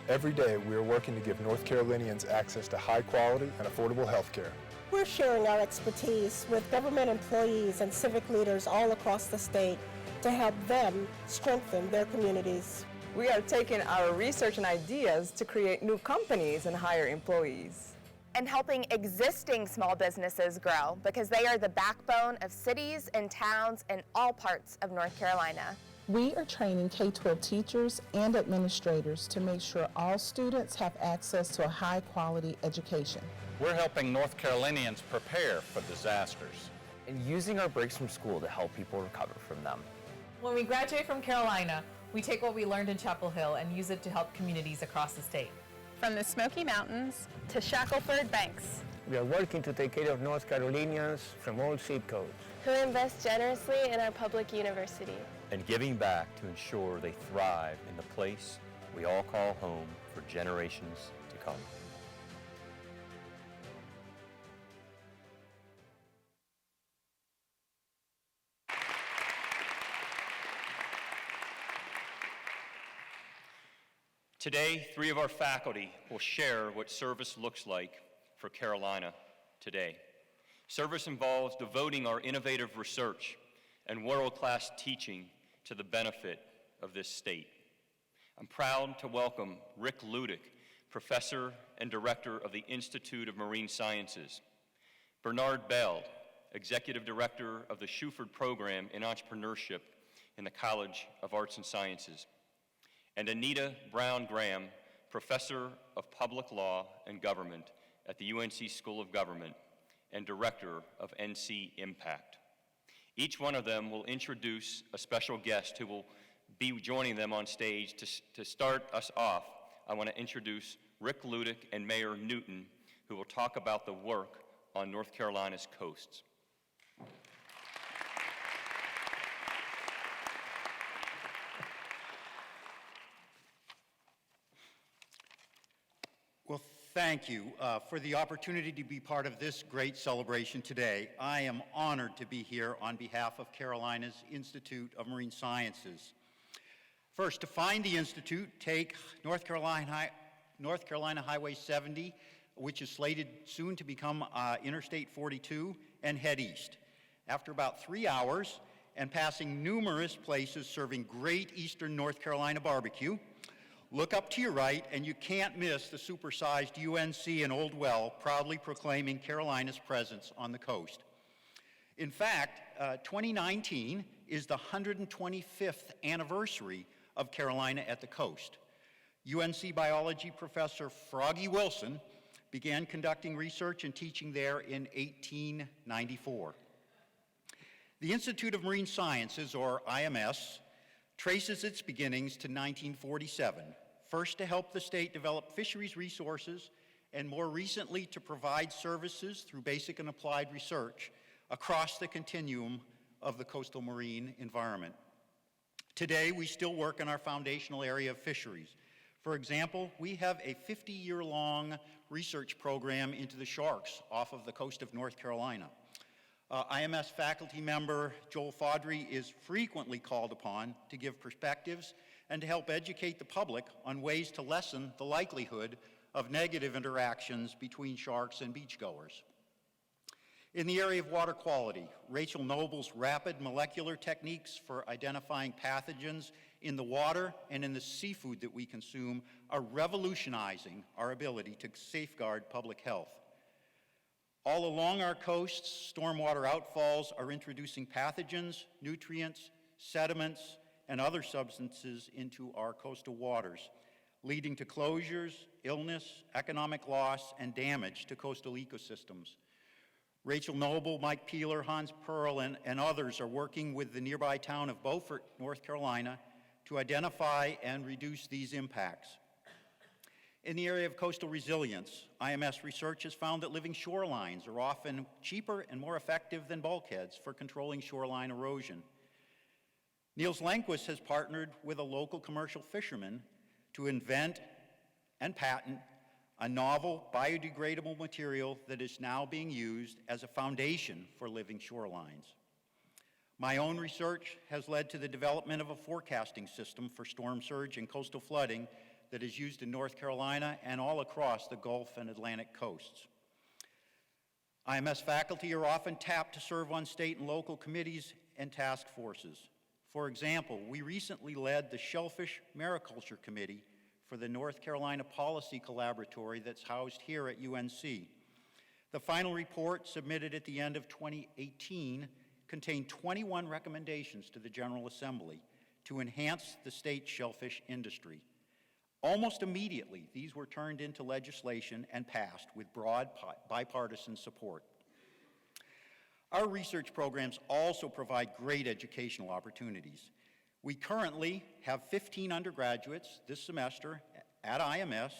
Every day, we are working to give North Carolinians access to high quality and affordable health care. We're sharing our expertise with government employees and civic leaders all across the state to help them strengthen their communities. We are taking our research and ideas to create new companies and hire employees. And helping existing small businesses grow because they are the backbone of cities and towns in all parts of North Carolina. We are training K-12 teachers and administrators to make sure all students have access to a high-quality education. We're helping North Carolinians prepare for disasters. And using our breaks from school to help people recover from them. When we graduate from Carolina, we take what we learned in Chapel Hill and use it to help communities across the state. From the Smoky Mountains to Shackleford Banks. We are working to take care of North Carolinians from all zip codes. Who invest generously in our public university. And giving back to ensure they thrive in the place we all call home for generations to come. Today, 3 of our faculty will share what service looks like for Carolina today. Service involves devoting our innovative research and world-class teaching to the benefit of this state. I'm proud to welcome Rick Ludick, Professor and Director of the Institute of Marine Sciences, Bernard Bell, Executive Director of the Shuford Program in Entrepreneurship in the College of Arts and Sciences, and Anita Brown Graham, Professor of Public Law and Government at the UNC School of Government and Director of Nca Impact. Each one of them will introduce a special guest who will be joining them on stage. To start us off, I want to introduce Rick Ludick and Mayor Newton, who will talk about the work on North Carolina's coasts. Well, thank you for the opportunity to be part of this great celebration today. I am honored to be here on behalf of Carolina's Institute of Marine Sciences. First, to find the Institute, take North Carolina Highway 70, which is slated soon to become Interstate 42, and head east. After about 3 hours and passing numerous places serving great Eastern North Carolina barbecue, look up to your right, and you can't miss the supersized UNC in Old Well, proudly proclaiming Carolina's presence on the coast. In fact, 2019 is the 125th anniversary of Carolina at the coast. UNC biology professor Froggy Wilson began conducting research and teaching there in 1894. The Institute of Marine Sciences, or IMS, traces its beginnings to 1947, first to help the state develop fisheries resources, and more recently to provide services through basic and applied research across the continuum of the coastal marine environment. Today, we still work in our foundational area of fisheries. For example, we have a 50-year-long research program into the sharks off of the coast of North Carolina. IMS faculty member Joel Faudrey is frequently called upon to give perspectives and to help educate the public on ways to lessen the likelihood of negative interactions between sharks and beachgoers. In the area of water quality, Rachel Noble's rapid molecular techniques for identifying pathogens in the water and in the seafood that we consume are revolutionizing our ability to safeguard public health. All along our coasts, stormwater outfalls are introducing pathogens, nutrients, sediments, and other substances into our coastal waters, leading to closures, illness, economic loss, and damage to coastal ecosystems. Rachel Noble, Mike Peeler, Hans Perl, and others are working with the nearby town of Beaufort, North Carolina, to identify and reduce these impacts. In the area of coastal resilience, IMS research has found that living shorelines are often cheaper and more effective than bulkheads for controlling shoreline erosion. Niels Lundquist has partnered with a local commercial fisherman to invent and patent a novel biodegradable material that is now being used as a foundation for living shorelines. My own research has led to the development of a forecasting system for storm surge and coastal flooding that is used in North Carolina and all across the Gulf and Atlantic coasts. IMS faculty are often tapped to serve on state and local committees and task forces. For example, we recently led the Shellfish Mariculture Committee for the North Carolina Policy Collaboratory that's housed here at UNC. The final report, submitted at the end of 2018, contained 21 recommendations to the General Assembly to enhance the state's shellfish industry. Almost immediately, these were turned into legislation and passed with broad bipartisan support. Our research programs also provide great educational opportunities. We currently have 15 undergraduates this semester at IMS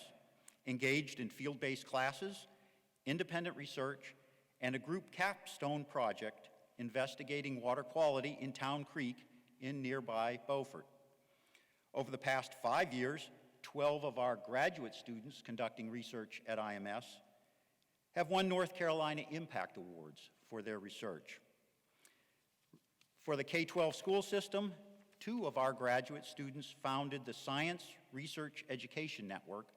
engaged in field-based classes, independent research, and a group capstone project investigating water quality in Town Creek in nearby Beaufort. Over the past 5 years, 12 of our graduate students conducting research at IMS have won North Carolina Impact Awards for their research. For the K-12 school system, 2 of our graduate students founded the Science Research Education Network,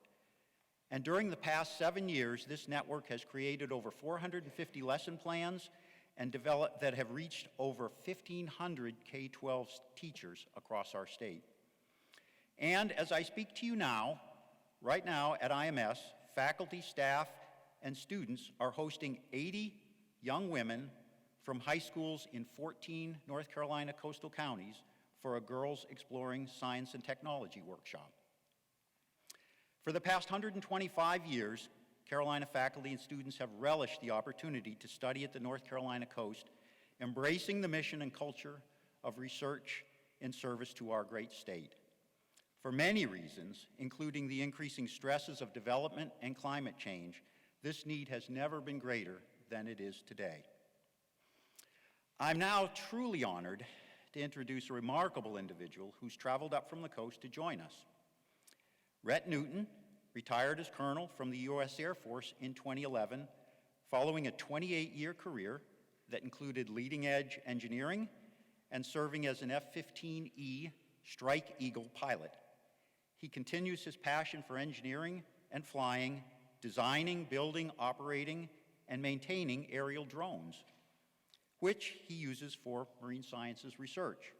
and during the past 7 years, this network has created over 450 lesson plans and developed that have reached over 1,500 K-12 teachers across our state. And as I speak to you now, right now at IMS, faculty, staff, and students are hosting 80 young women from high schools in 14 North Carolina coastal counties for a Girls Exploring Science and Technology workshop. For the past 125 years, Carolina faculty and students have relished the opportunity to study at the North Carolina coast, embracing the mission and culture of research in service to our great state. For many reasons, including the increasing stresses of development and climate change, this need has never been greater than it is today. I'm now truly honored to introduce a remarkable individual who's traveled up from the coast to join us. Rhett Newton retired as colonel from the U.S. Air Force in 2011, following a 28-year career that included leading-edge engineering and serving as an F-15E Strike Eagle pilot. He continues his passion for engineering and flying, designing, building, operating, and maintaining aerial drones, which he uses for marine sciences research.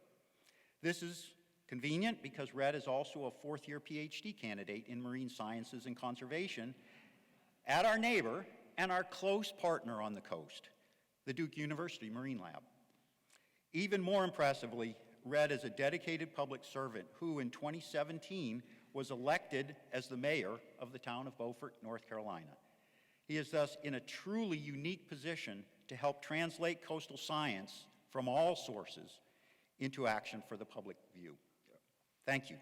This is convenient because Rhett is also a fourth-year PhD candidate in marine sciences and conservation at our neighbor and our close partner on the coast, the Duke University Marine Lab. Even more impressively, Rhett is a dedicated public servant who in 2017 was elected as the mayor of the town of Beaufort, North Carolina. He is thus in a truly unique position to help translate coastal science from all sources into action for the public view. Thank you.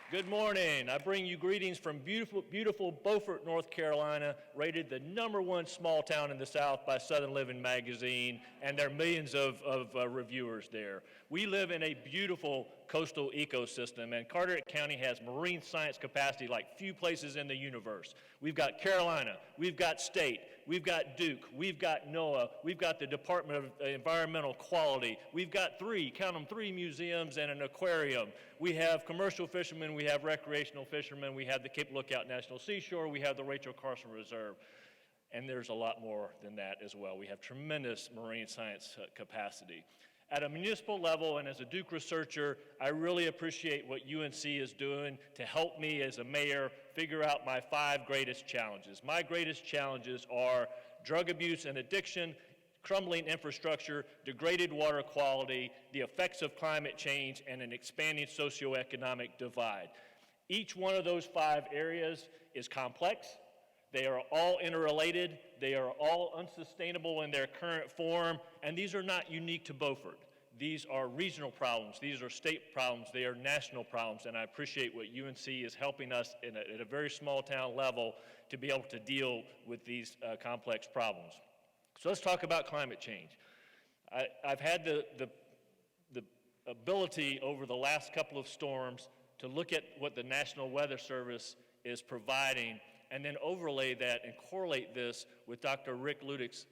Good morning. I bring you greetings from beautiful Beaufort, North Carolina, rated the #1 small town in the South by Southern Living magazine, and there are millions of reviewers there. We live in a beautiful coastal ecosystem, and Carteret County has marine science capacity like few places in the universe. We've got Carolina, we've got state, we've got Duke, we've got NOAA, we've got the Department of Environmental Quality, we've got count them, 3 museums and an aquarium. We have commercial fishermen, we have recreational fishermen, we have the Cape Lookout National Seashore, we have the Rachel Carson Reserve. And there's a lot more than that as well. We have tremendous marine science capacity. At a municipal level and as a Duke researcher, I really appreciate what UNC is doing to help me as a mayor figure out my 5 greatest challenges. My greatest challenges are drug abuse and addiction, crumbling infrastructure, degraded water quality, the effects of climate change, and an expanding socioeconomic divide. Each one of those 5 areas is complex. They are all interrelated, they are all unsustainable in their current form, and these are not unique to Beaufort. These are regional problems, these are state problems, they are national problems, and I appreciate what UNC is helping us at a very small town level to be able to deal with these complex problems. So let's talk about climate change. I've had the ability over the last couple of storms to look at what the National Weather Service is providing and then overlay that and correlate this with Dr. Rick Ludick's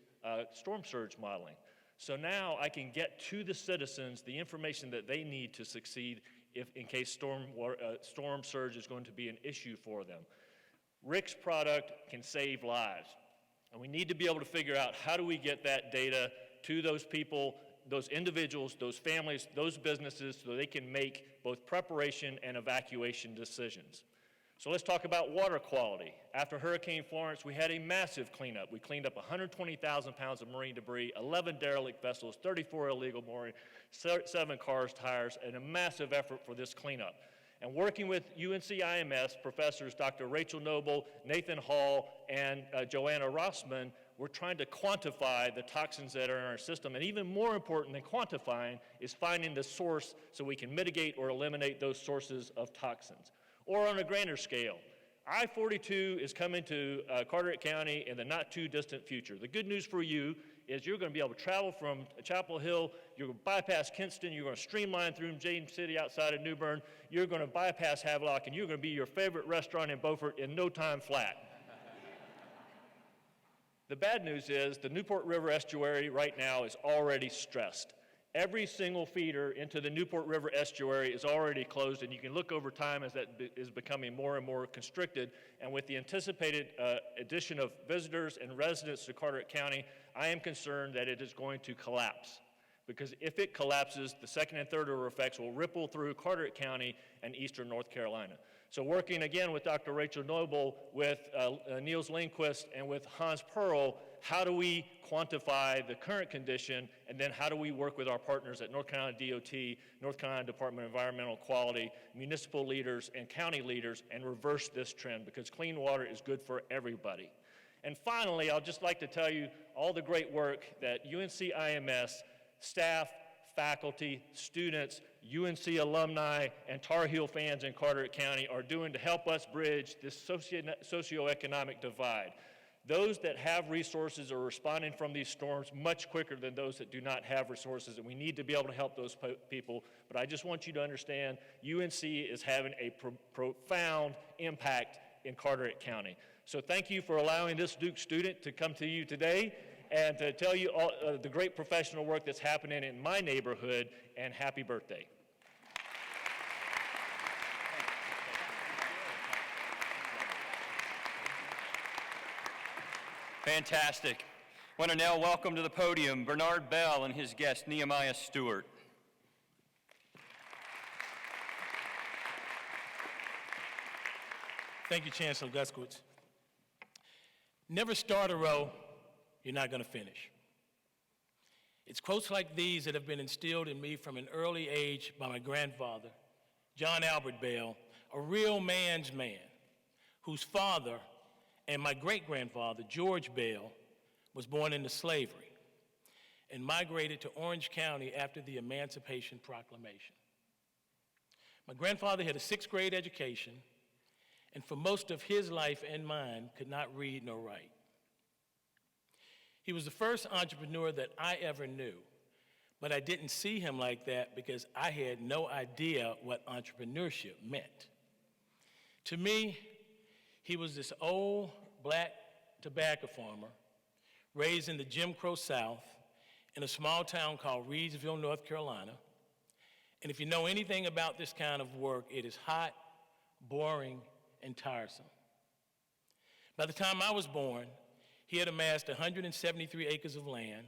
storm surge modeling. So now I can get to the citizens the information that they need to succeed in case storm surge is going to be an issue for them. Rick's product can save lives, and we need to be able to figure out how do we get that data to those people, those individuals, those families, those businesses, so they can make both preparation and evacuation decisions. So let's talk about water quality. After Hurricane Florence, we had a massive cleanup. We cleaned up 120,000 pounds of marine debris, 11 derelict vessels, 34 illegal mooring, 7 cars, tires, and a massive effort for this cleanup. And working with UNC-IMS professors Dr. Rachel Noble, Nathan Hall, and Joanna Rossman, we're trying to quantify the toxins that are in our system. And even more important than quantifying is finding the source so we can mitigate or eliminate those sources of toxins. Or on a grander scale, I-42 is coming to Carteret County in the not too distant future. The good news for you is you're going to be able to travel from Chapel Hill, you're going to bypass Kinston, you're going to streamline through James City outside of New Bern, you're going to bypass Havelock, and you're going to be your favorite restaurant in Beaufort in no time flat. The bad news is the Newport River estuary right now is already stressed. Every single feeder into the Newport River estuary is already closed, and you can look over time as that is becoming more and more constricted. And with the anticipated addition of visitors and residents to Carteret County, I am concerned that it is going to collapse. Because if it collapses, the second and third order effects will ripple through Carteret County and eastern North Carolina. So working again with Dr. Rachel Noble, with Niels Lindquist, and with Hans Pearl, how do we quantify the current condition, and then how do we work with our partners at North Carolina DOT, North Carolina Department of Environmental Quality, municipal leaders, and county leaders, and reverse this trend, because clean water is good for everybody. And finally, I'd just like to tell you all the great work that UNC-IMS staff, faculty, students, UNC alumni, and Tar Heel fans in Carteret County are doing to help us bridge this socioeconomic divide. Those that have resources are responding from these storms much quicker than those that do not have resources, and we need to be able to help those people. But I just want you to understand, UNC is having a profound impact in Carteret County. So thank you for allowing this Duke student to come to you today and to tell you all the great professional work that's happening in my neighborhood, and happy birthday. Fantastic. I want to now welcome to the podium Bernard Bell and his guest, Nehemiah Stewart. Thank you, Chancellor Guskowitz. Never start a row you're not going to finish. It's quotes like these that have been instilled in me from an early age by my grandfather, John Albert Bell, a real man's man, whose father and my great-grandfather, George Bell, was born into slavery and migrated to Orange County after the Emancipation Proclamation. My grandfather had a 6th grade education, and for most of his life and mine could not read nor write. He was the first entrepreneur that I ever knew, but I didn't see him like that because I had no idea what entrepreneurship meant. To me, he was this old black tobacco farmer raised in the Jim Crow South in a small town called Reidsville, North Carolina. And if you know anything about this kind of work, it is hot, boring, and tiresome. By the time I was born, he had amassed 173 acres of land,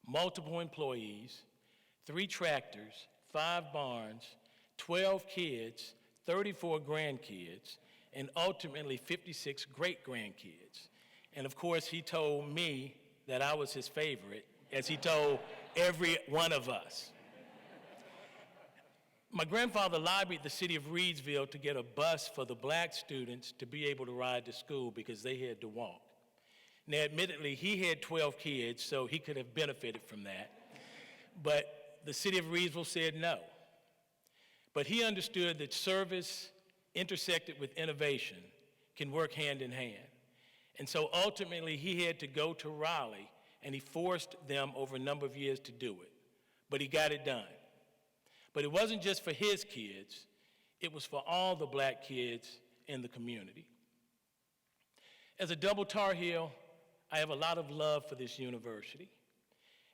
multiple employees, 3 tractors, 5 barns, 12 kids, 34 grandkids, and ultimately 56 great-grandkids. And of course, he told me that I was his favorite, as he told every one of us. My grandfather lobbied the city of Reidsville to get a bus for the black students to be able to ride to school because they had to walk. Now, admittedly, he had 12 kids, so he could have benefited from that. But the city of Reidsville said no. But he understood that service intersected with innovation can work hand in hand. And so ultimately, he had to go to Raleigh, and he forced them over a number of years to do it. But he got it done. But it wasn't just for his kids, it was for all the black kids in the community. As a double Tar Heel, I have a lot of love for this university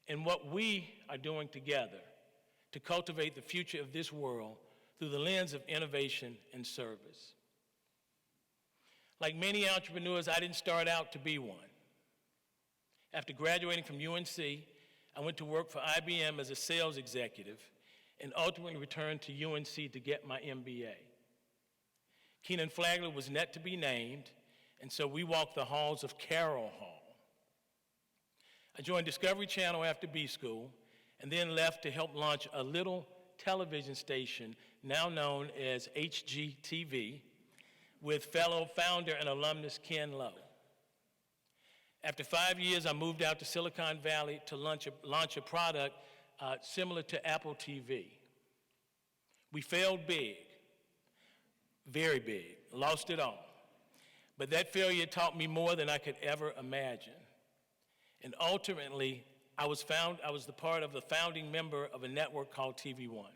and what we are doing together to cultivate the future of this world through the lens of innovation and service. Like many entrepreneurs, I didn't start out to be one. After graduating from UNC, I went to work for IBM as a sales executive and ultimately returned to UNC to get my MBA. Keenan Flagler was yet to be named, and so we walked the halls of Carroll Hall. I joined Discovery Channel after B School, and then left to help launch a little television station now known as HGTV with fellow founder and alumnus Ken Lowe. After 5 years, I moved out to Silicon Valley to launch a product similar to Apple TV. We failed big, very big, lost it all. But that failure taught me more than I could ever imagine. And ultimately, I was the part of the founding member of a network called TV One.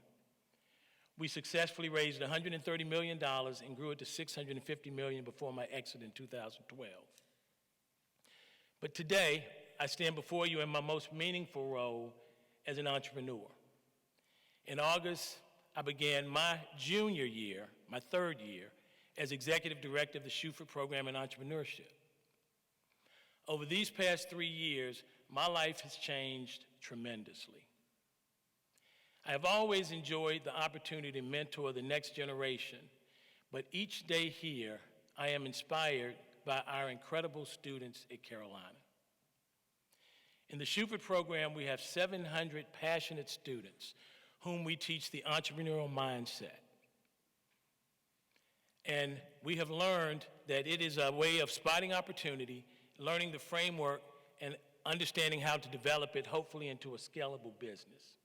We successfully raised $130 million and grew it to $650 million before my exit in 2012. But today, I stand before you in my most meaningful role as an entrepreneur. In August, I began my junior year, my 3rd year, as executive director of the Shuford Program in Entrepreneurship. Over these past 3 years, my life has changed tremendously. I have always enjoyed the opportunity to mentor the next generation, but each day here, I am inspired by our incredible students at Carolina. In the Shuford program, we have 700 passionate students whom we teach the entrepreneurial mindset. And we have learned that it is a way of spotting opportunity, learning the framework, and understanding how to develop it, hopefully into a scalable business.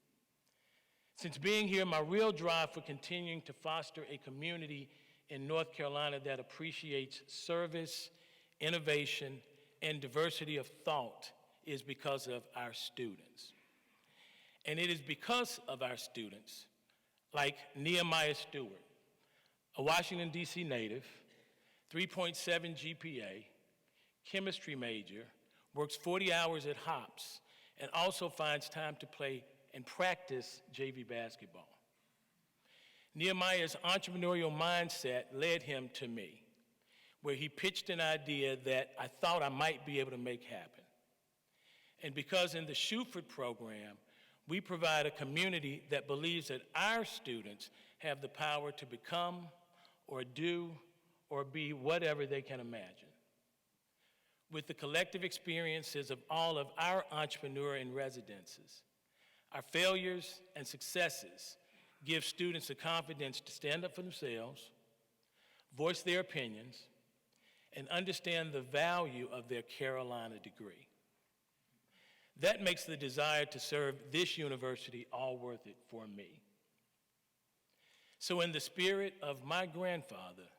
Since being here, my real drive for continuing to foster a community in North Carolina that appreciates service, innovation, and diversity of thought is because of our students. And it is because of our students, like Nehemiah Stewart, a Washington, D.C. native, 3.7 GPA, chemistry major, works 40 hours at Hops, and also finds time to play and practice JV basketball. Nehemiah's entrepreneurial mindset led him to me, where he pitched an idea that I thought I might be able to make happen. And because in the Shuford program, we provide a community that believes that our students have the power to become or do or be whatever they can imagine. With the collective experiences of all of our entrepreneur in residences, our failures and successes give students the confidence to stand up for themselves, voice their opinions, and understand the value of their Carolina degree. That makes the desire to serve this university all worth it for me. So in the spirit of my grandfather,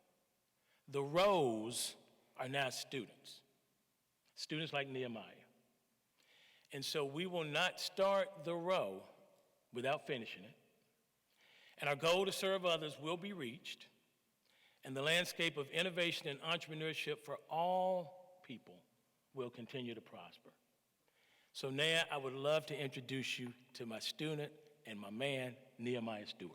the rows are now students like Nehemiah. And so we will not start the row without finishing it. And our goal to serve others will be reached, and the landscape of innovation and entrepreneurship for all people will continue to prosper. So now I would love to introduce you to my student and my man, Nehemiah Stewart.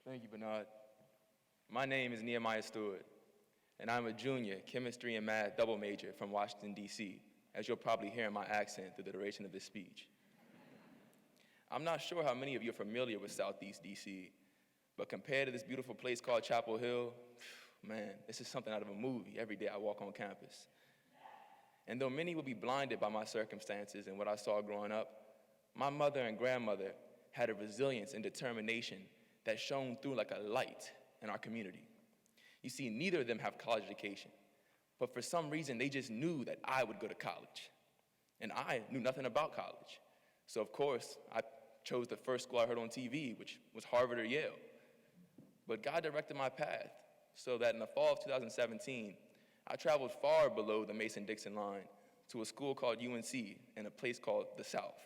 Thank you, Bernard. My name is Nehemiah Stewart, and I'm a junior chemistry and math double major from Washington, D.C., as you'll probably hear in my accent through the duration of this speech. I'm not sure how many of you are familiar with Southeast D.C., but compared to this beautiful place called Chapel Hill, man, this is something out of a movie every day I walk on campus. And though many will be blinded by my circumstances and what I saw growing up, my mother and grandmother had a resilience and determination that shone through like a light in our community. You see, neither of them have college education, but for some reason, they just knew that I would go to college. And I knew nothing about college. So of course, I chose the first school I heard on TV, which was Harvard or Yale. But God directed my path so that in the fall of 2017, I traveled far below the Mason-Dixon line to a school called UNC in a place called the South.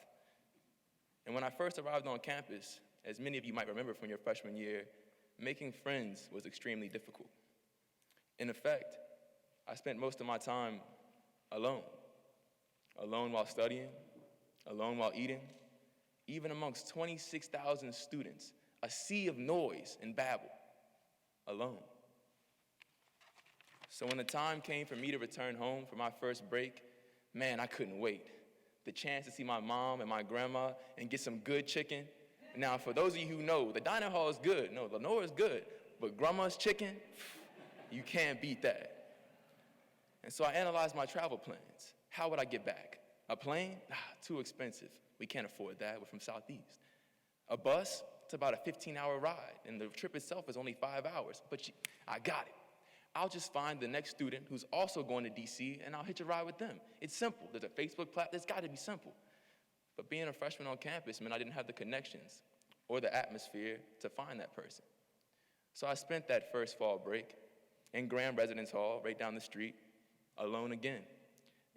And when I first arrived on campus, as many of you might remember from your freshman year, making friends was extremely difficult. In effect, I spent most of my time alone. Alone while studying, alone while eating, even amongst 26,000 students, a sea of noise and babble, alone. So when the time came for me to return home for my first break, man, I couldn't wait. The chance to see my mom and my grandma and get some good chicken. Now, for those of you who know, the dining hall is good. No, Lenore is good. But grandma's chicken, you can't beat that. And so I analyzed my travel plans. How would I get back? A plane? Too expensive. We can't afford that. We're from Southeast. A bus? It's about a 15-hour ride, and the trip itself is only 5 hours. But I got it. I'll just find the next student who's also going to DC, and I'll hitch a ride with them. It's simple. There's a Facebook platform. It's got to be simple. But being a freshman on campus meant I didn't have the connections or the atmosphere to find that person. So I spent that first fall break in Graham Residence Hall, right down the street, alone again.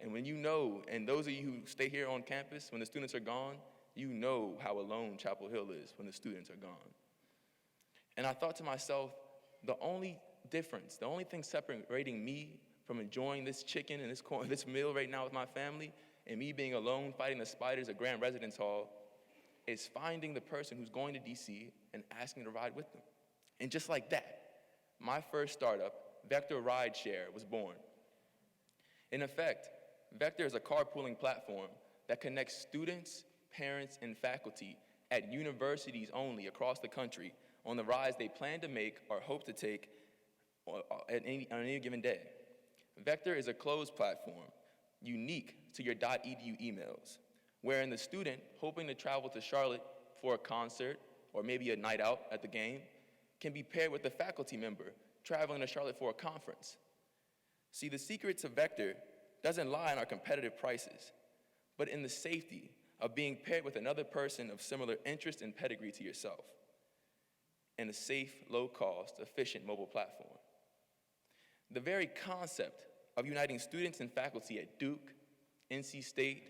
And when you know, and those of you who stay here on campus, when the students are gone, you know how alone Chapel Hill is when the students are gone. And I thought to myself, the only difference, the only thing separating me from enjoying this chicken and this meal right now with my family and me being alone fighting the spiders at Graham Residence Hall is finding the person who's going to DC and asking to ride with them. And just like that, my first startup, Vector Rideshare, was born. In effect, Vector is a carpooling platform that connects students, parents, and faculty at universities only across the country on the rides they plan to make or hope to take on any given day. Vector is a closed platform, unique to your .edu emails, wherein the student hoping to travel to Charlotte for a concert or maybe a night out at the game can be paired with a faculty member traveling to Charlotte for a conference. See, the secret to Vector doesn't lie in our competitive prices, but in the safety of being paired with another person of similar interest and pedigree to yourself, and a safe, low-cost, efficient mobile platform. The very concept of uniting students and faculty at Duke, NC State,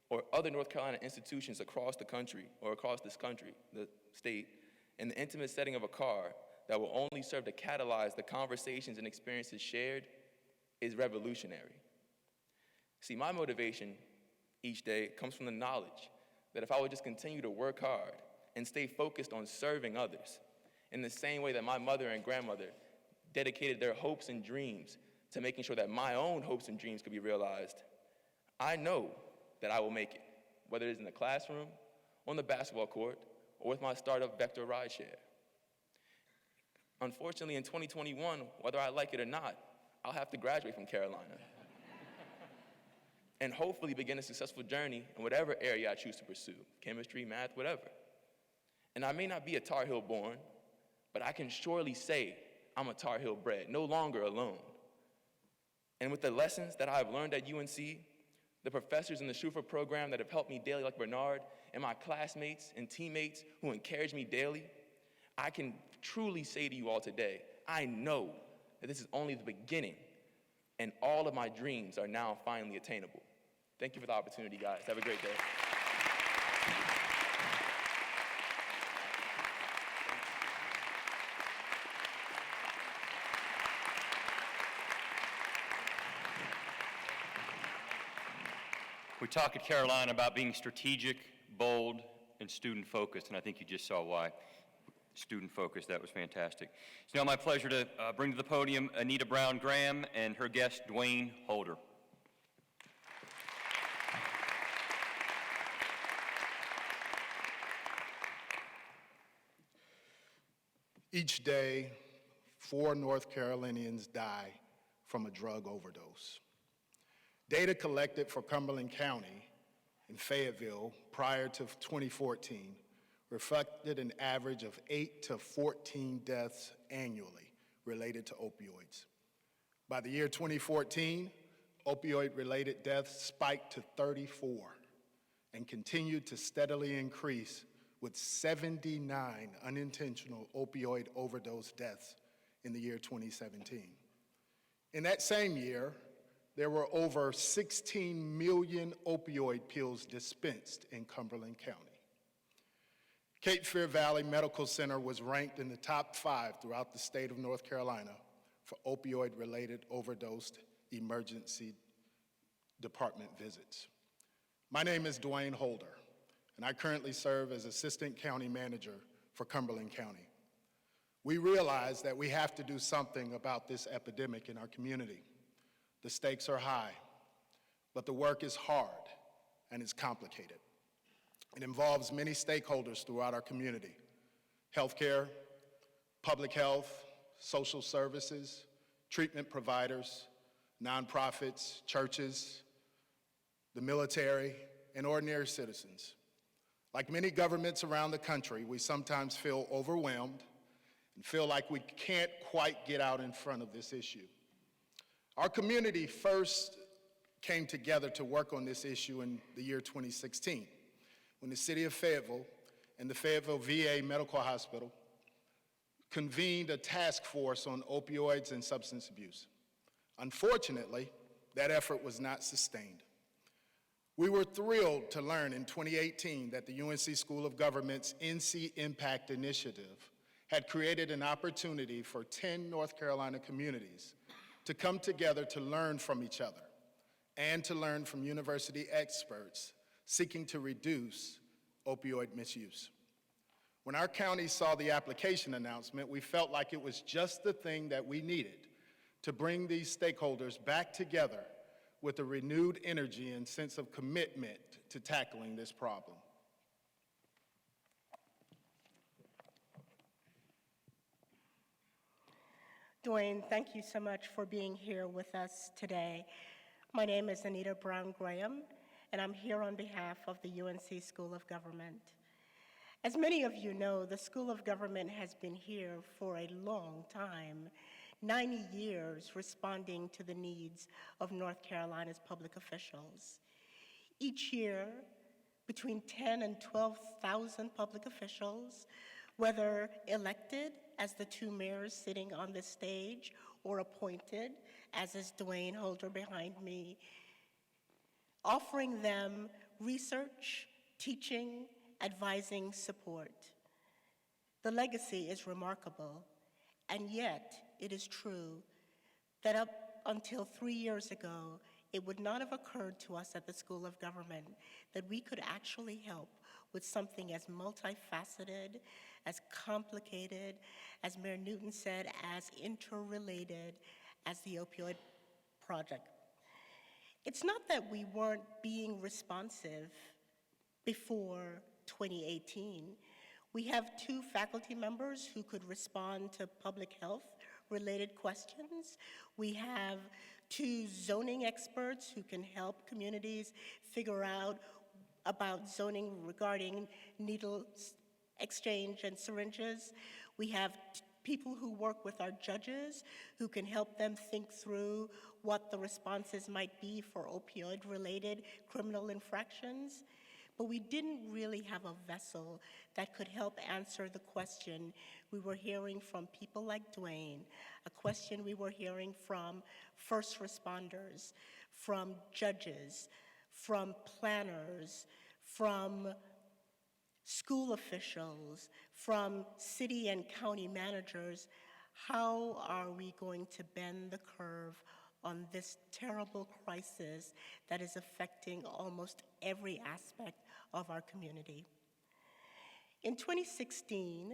or other North Carolina institutions across the country, or across this country, the state, in the intimate setting of a car that will only serve to catalyze the conversations and experiences shared is revolutionary. See, my motivation each day comes from the knowledge that if I would just continue to work hard and stay focused on serving others, in the same way that my mother and grandmother dedicated their hopes and dreams to making sure that my own hopes and dreams could be realized, I know that I will make it, whether it's in the classroom, on the basketball court, or with my startup Vector Rideshare. Unfortunately, in 2021, whether I like it or not, I'll have to graduate from Carolina and hopefully begin a successful journey in whatever area I choose to pursue, chemistry, math, whatever. And I may not be a Tar Heel born, but I can surely say I'm a Tar Heel bred, no longer alone. And with the lessons that I've learned at UNC, the professors in the Schufer program that have helped me daily like Bernard, and my classmates and teammates who encourage me daily, I can truly say to you all today, I know that this is only the beginning and all of my dreams are now finally attainable. Thank you for the opportunity, guys. Have a great day. We talk at Carolina about being strategic, bold, and student-focused, and I think you just saw why. Student-focused, that was fantastic. It's now my pleasure to bring to the podium Anita Brown-Graham and her guest, Dwayne Holder. Each day, 4 North Carolinians die from a drug overdose. Data collected for Cumberland County in Fayetteville prior to 2014 reflected an average of 8 to 14 deaths annually related to opioids. By the year 2014, opioid-related deaths spiked to 34 and continued to steadily increase, with 79 unintentional opioid overdose deaths in the year 2017. In that same year, there were over 16 million opioid pills dispensed in Cumberland County. Cape Fear Valley Medical Center was ranked in the top 5 throughout the state of North Carolina for opioid-related overdose emergency department visits. My name is Dwayne Holder, and I currently serve as Assistant County Manager for Cumberland County. We realize that we have to do something about this epidemic in our community. The stakes are high, but the work is hard and it's complicated. It involves many stakeholders throughout our community: healthcare, public health, social services, treatment providers, nonprofits, churches, the military, and ordinary citizens. Like many governments around the country, we sometimes feel overwhelmed and feel like we can't quite get out in front of this issue. Our community first came together to work on this issue in the year 2016, when the city of Fayetteville and the Fayetteville VA Medical Hospital convened a task force on opioids and substance abuse. Unfortunately, that effort was not sustained. We were thrilled to learn in 2018 that the UNC School of Government's Nca Impact Initiative had created an opportunity for 10 North Carolina communities to come together to learn from each other and to learn from university experts seeking to reduce opioid misuse. When our county saw the application announcement, we felt like it was just the thing that we needed to bring these stakeholders back together with a renewed energy and sense of commitment to tackling this problem. Dwayne, thank you so much for being here with us today. My name is Anita Brown-Graham, and I'm here on behalf of the UNC School of Government. As many of you know, the School of Government has been here for a long time, 90 years responding to the needs of North Carolina's public officials. Each year, between 10 and 12,000 public officials, whether elected as the 2 mayors sitting on this stage or appointed, as is Dwayne Holder behind me, offering them research, teaching, advising, support. The legacy is remarkable, and yet it is true that up until 3 years ago, it would not have occurred to us at the School of Government that we could actually help with something as multifaceted, as complicated, as Mayor Newton said, as interrelated as the opioid project. It's not that we weren't being responsive before 2018. We have 2 faculty members who could respond to public health related questions. We have 2 zoning experts who can help communities figure out about zoning regarding needle exchange and syringes. We have people who work with our judges who can help them think through what the responses might be for opioid-related criminal infractions. But we didn't really have a vessel that could help answer the question we were hearing from people like Dwayne, a question we were hearing from first responders, from judges, from planners, from school officials, from city and county managers. How are we going to bend the curve on this terrible crisis that is affecting almost every aspect of our community. In 2016,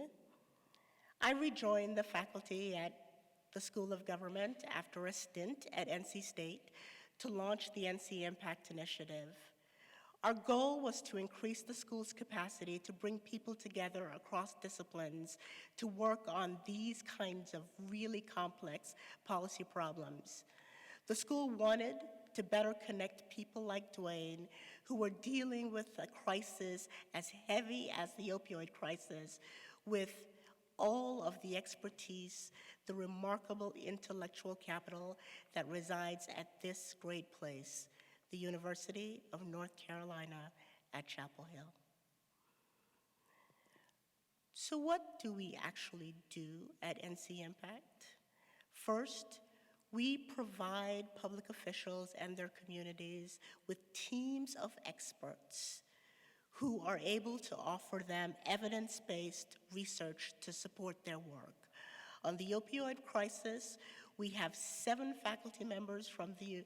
I rejoined the faculty at the School of Government after a stint at NC State to launch the Nca Impact Initiative. Our goal was to increase the school's capacity to bring people together across disciplines to work on these kinds of really complex policy problems. The school wanted to better connect people like Dwayne, who were dealing with a crisis as heavy as the opioid crisis, with all of the expertise, the remarkable intellectual capital that resides at this great place, the University of North Carolina at Chapel Hill. So what do we actually do at NC Impact? First, we provide public officials and their communities with teams of experts who are able to offer them evidence-based research to support their work. On the opioid crisis, we have 7 faculty members from the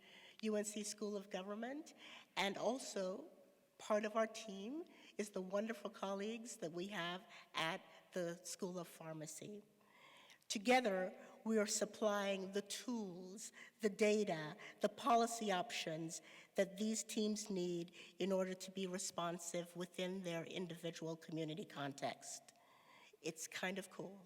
UNC School of Government, and also part of our team is the wonderful colleagues that we have at the School of Pharmacy. Together, we are supplying the tools, the data, the policy options that these teams need in order to be responsive within their individual community context. It's kind of cool.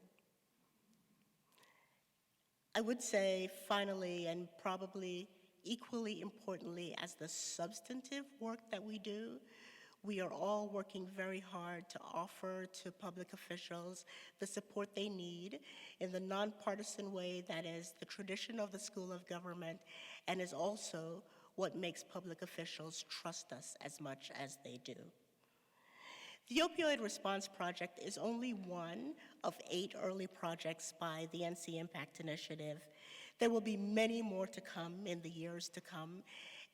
I would say, finally, and probably equally importantly as the substantive work that we do, we are all working very hard to offer to public officials the support they need in the nonpartisan way that is the tradition of the School of Government and is also what makes public officials trust us as much as they do. The Opioid Response Project is only one of 8 early projects by the Nca Impact Initiative. There will be many more to come in the years to come,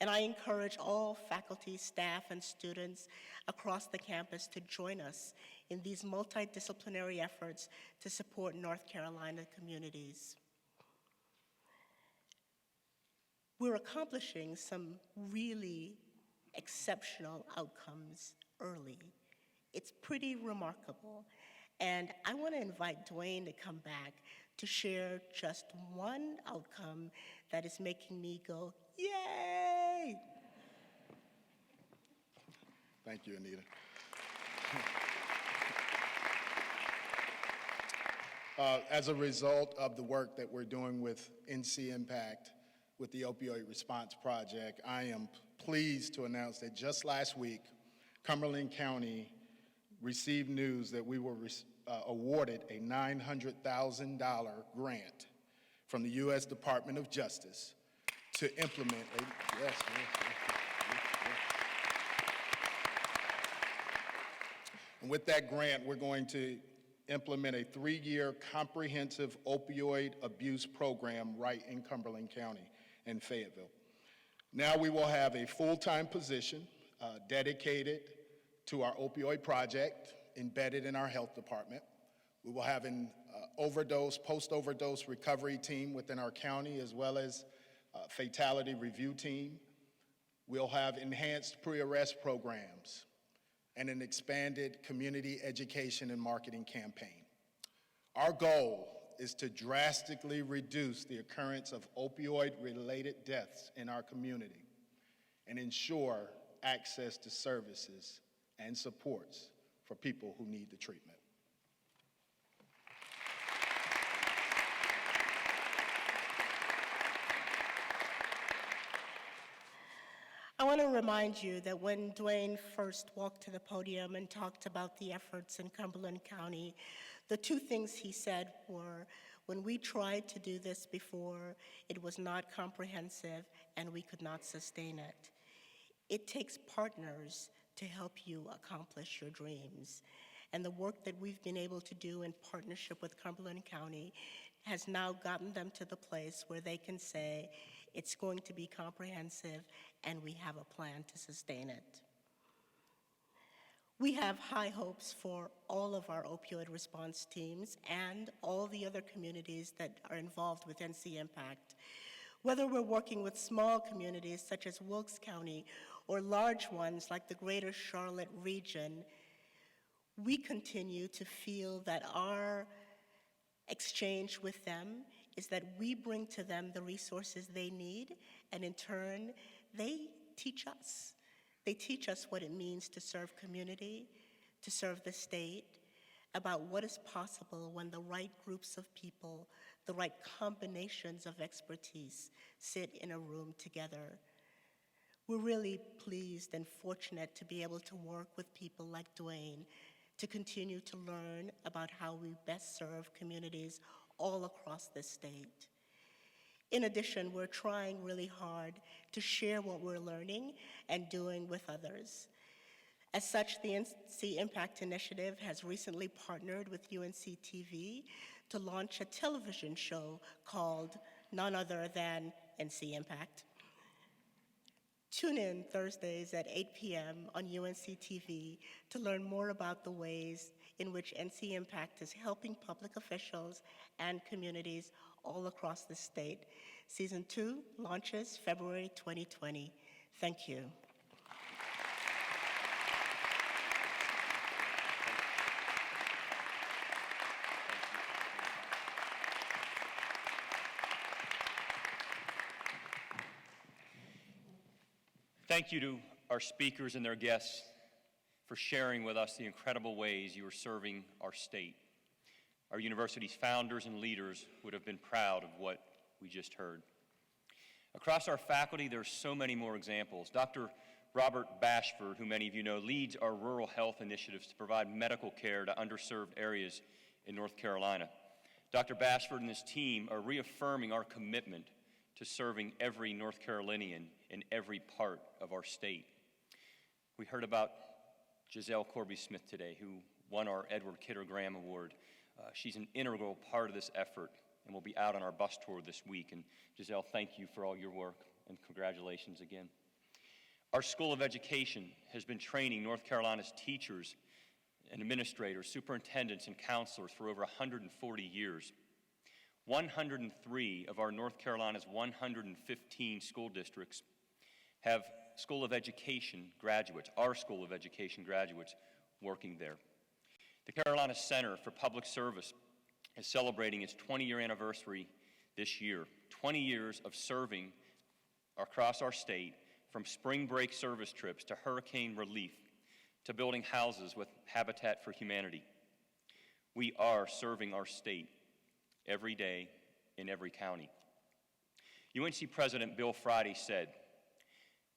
and I encourage all faculty, staff, and students across the campus to join us in these multidisciplinary efforts to support North Carolina communities. We're accomplishing some really exceptional outcomes early. It's pretty remarkable, and I want to invite Dwayne to come back to share just one outcome that is making me go, yay! Thank you, Anita. As a result of the work that we're doing with NC Impact, with the Opioid Response Project, I am pleased to announce that just last week, Cumberland County received news that we were awarded a $900,000 grant from the U.S. Department of Justice to implement And with that grant, we're going to implement a 3-year comprehensive opioid abuse program right in Cumberland County in Fayetteville. Now we will have a full-time position dedicated to our opioid project embedded in our health department. We will have an post-overdose recovery team within our county, as well as a fatality review team. We'll have enhanced pre-arrest programs and an expanded community education and marketing campaign. Our goal is to drastically reduce the occurrence of opioid-related deaths in our community and ensure access to services and supports for people who need the treatment. I want to remind you that when Dwayne first walked to the podium and talked about the efforts in Cumberland County, the 2 things he said were, when we tried to do this before, it was not comprehensive and we could not sustain it. It takes partners to help you accomplish your dreams. And the work that we've been able to do in partnership with Cumberland County has now gotten them to the place where they can say, it's going to be comprehensive and we have a plan to sustain it. We have high hopes for all of our opioid response teams and all the other communities that are involved with NC Impact. Whether we're working with small communities such as Wilkes County or large ones like the greater Charlotte region, we continue to feel that our exchange with them is that we bring to them the resources they need, and in turn, they teach us. They teach us what it means to serve community, to serve the state, about what is possible when the right groups of people, the right combinations of expertise sit in a room together. We're really pleased and fortunate to be able to work with people like Dwayne to continue to learn about how we best serve communities all across this state. In addition, we're trying really hard to share what we're learning and doing with others. As such, the Nca Impact Initiative has recently partnered with UNC-TV to launch a television show called none other than Nca Impact. Tune in Thursdays at 8 p.m. on UNC-TV to learn more about the ways in which Nca Impact is helping public officials and communities all across the state. Season 2 launches February 2020. Thank you. Thank you to our speakers and their guests for sharing with us the incredible ways you are serving our state. Our university's founders and leaders would have been proud of what we just heard. Across our faculty, there's so many more examples. Dr. Robert Bashford, who many of you know, leads our rural health initiatives to provide medical care to underserved areas in North Carolina. Dr. Bashford and his team are reaffirming our commitment to serving every North Carolinian in every part of our state. We heard about Giselle Corby-Smith today, who won our Edward Kidder Graham Award. She's an integral part of this effort and will be out on our bus tour this week. And Giselle, thank you for all your work, and congratulations again. Our School of Education has been training North Carolina's teachers and administrators, superintendents, and counselors for over 140 years. 103 of our North Carolina's 115 school districts have School of Education graduates, our School of Education graduates, working there. The Carolina Center for Public Service is celebrating its 20-year anniversary this year. 20 years of serving across our state, from spring break service trips to hurricane relief to building houses with Habitat for Humanity. We are serving our state every day in every county. UNC President Bill Friday said,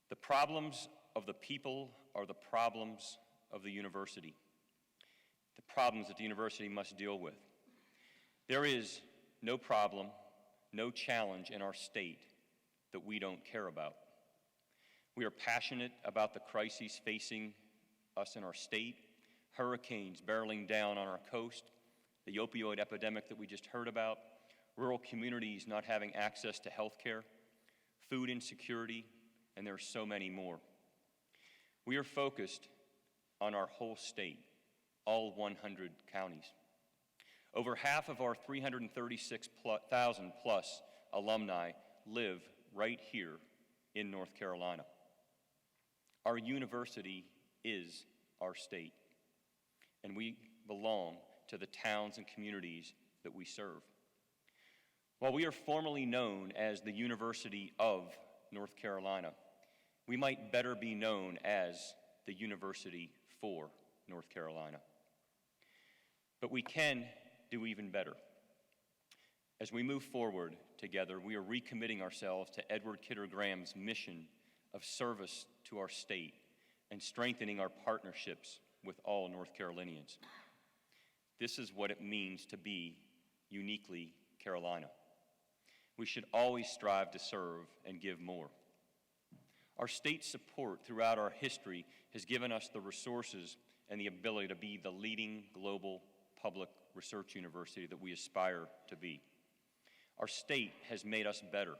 "The problems of the people are the problems of the university, the problems that the university must deal with. There is no problem, no challenge in our state that we don't care about. We are passionate about the crises facing us in our state, hurricanes barreling down on our coast, the opioid epidemic that we just heard about, rural communities not having access to health care, food insecurity, and there are so many more. We are focused on our whole state, all 100 counties. Over half of our 336,000 plus alumni live right here in North Carolina. Our university is our state, and we belong to the towns and communities that we serve. While we are formally known as the University of North Carolina, we might better be known as the University for North Carolina. But we can do even better. As we move forward together, we are recommitting ourselves to Edward Kidder Graham's mission of service to our state and strengthening our partnerships with all North Carolinians. This is what it means to be uniquely Carolina. We should always strive to serve and give more. Our state's support throughout our history has given us the resources and the ability to be the leading global public research university that we aspire to be. Our state has made us better,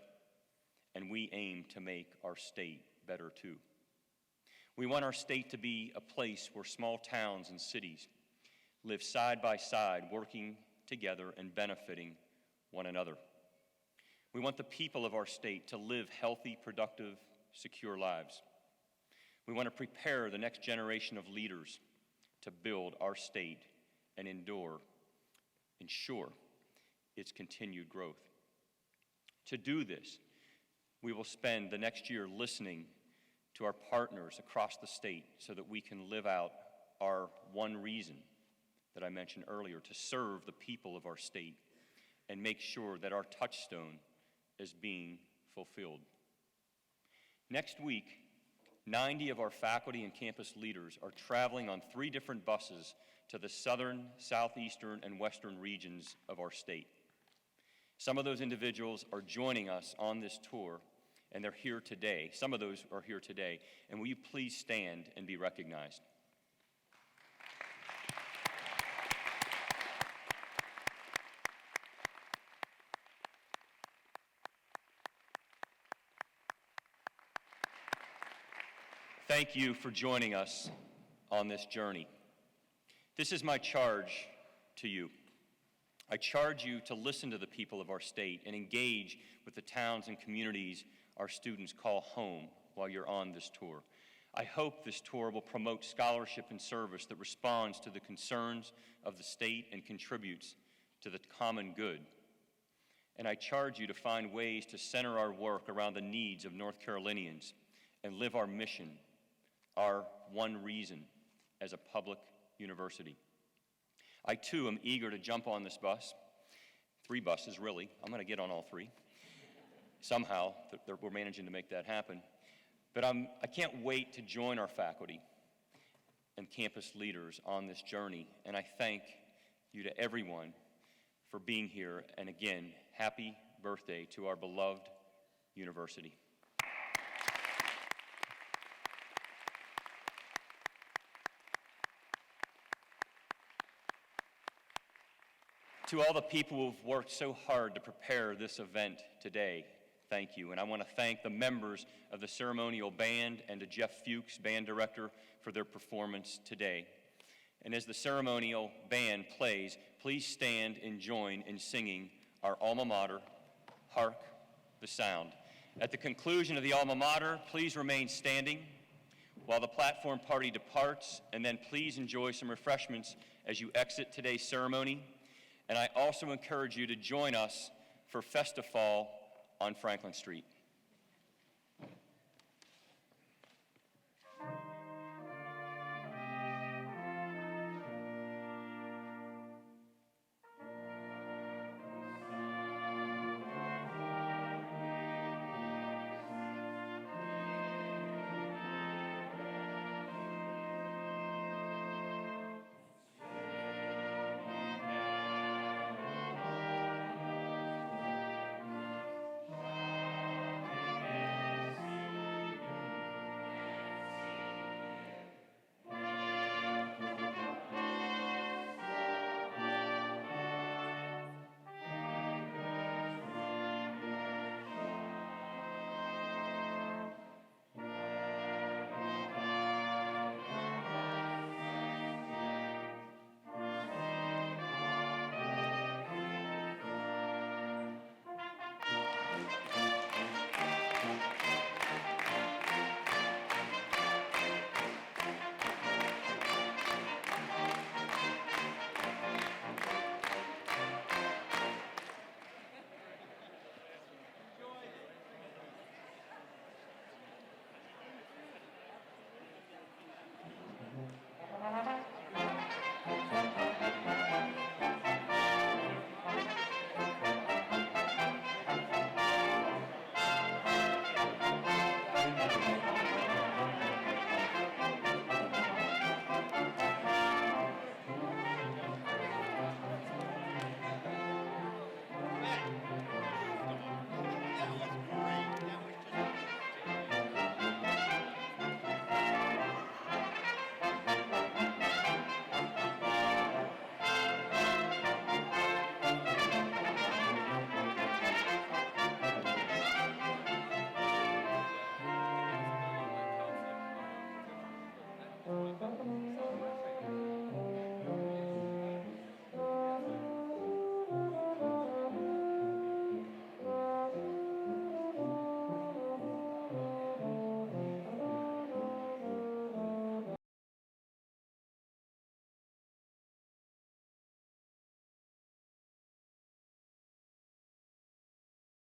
and we aim to make our state better too. We want our state to be a place where small towns and cities live side by side, working together and benefiting one another. We want the people of our state to live healthy, productive, secure lives. We want to prepare the next generation of leaders to build our state and ensure its continued growth. To do this, we will spend the next year listening to our partners across the state so that we can live out our one reason that I mentioned earlier, to serve the people of our state and make sure that our touchstone is being fulfilled. Next week, 90 of our faculty and campus leaders are traveling on 3 different buses to the southern, southeastern, and western regions of our state. Some of those individuals are joining us on this tour, and they're here today. Some of those are here today. And will you please stand and be recognized? Thank you for joining us on this journey. This is my charge to you. I charge you to listen to the people of our state and engage with the towns and communities our students call home while you're on this tour. I hope this tour will promote scholarship and service that responds to the concerns of the state and contributes to the common good. And I charge you to find ways to center our work around the needs of North Carolinians and live our mission, our one reason as a public university. I too am eager to jump on this bus. 3 buses, really. I'm going to get on all 3. Somehow, we're managing to make that happen. But I can't wait to join our faculty and campus leaders on this journey. And I thank you to everyone for being here. And again, happy birthday to our beloved university. To all the people who have worked so hard to prepare this event today, thank you. And I want to thank the members of the ceremonial band and to Jeff Fuchs, band director, for their performance today. And as the ceremonial band plays, please stand and join in singing our alma mater, Hark the Sound. At the conclusion of the alma mater, please remain standing while the platform party departs, and then please enjoy some refreshments as you exit today's ceremony. And I also encourage you to join us for Festifall on Franklin Street.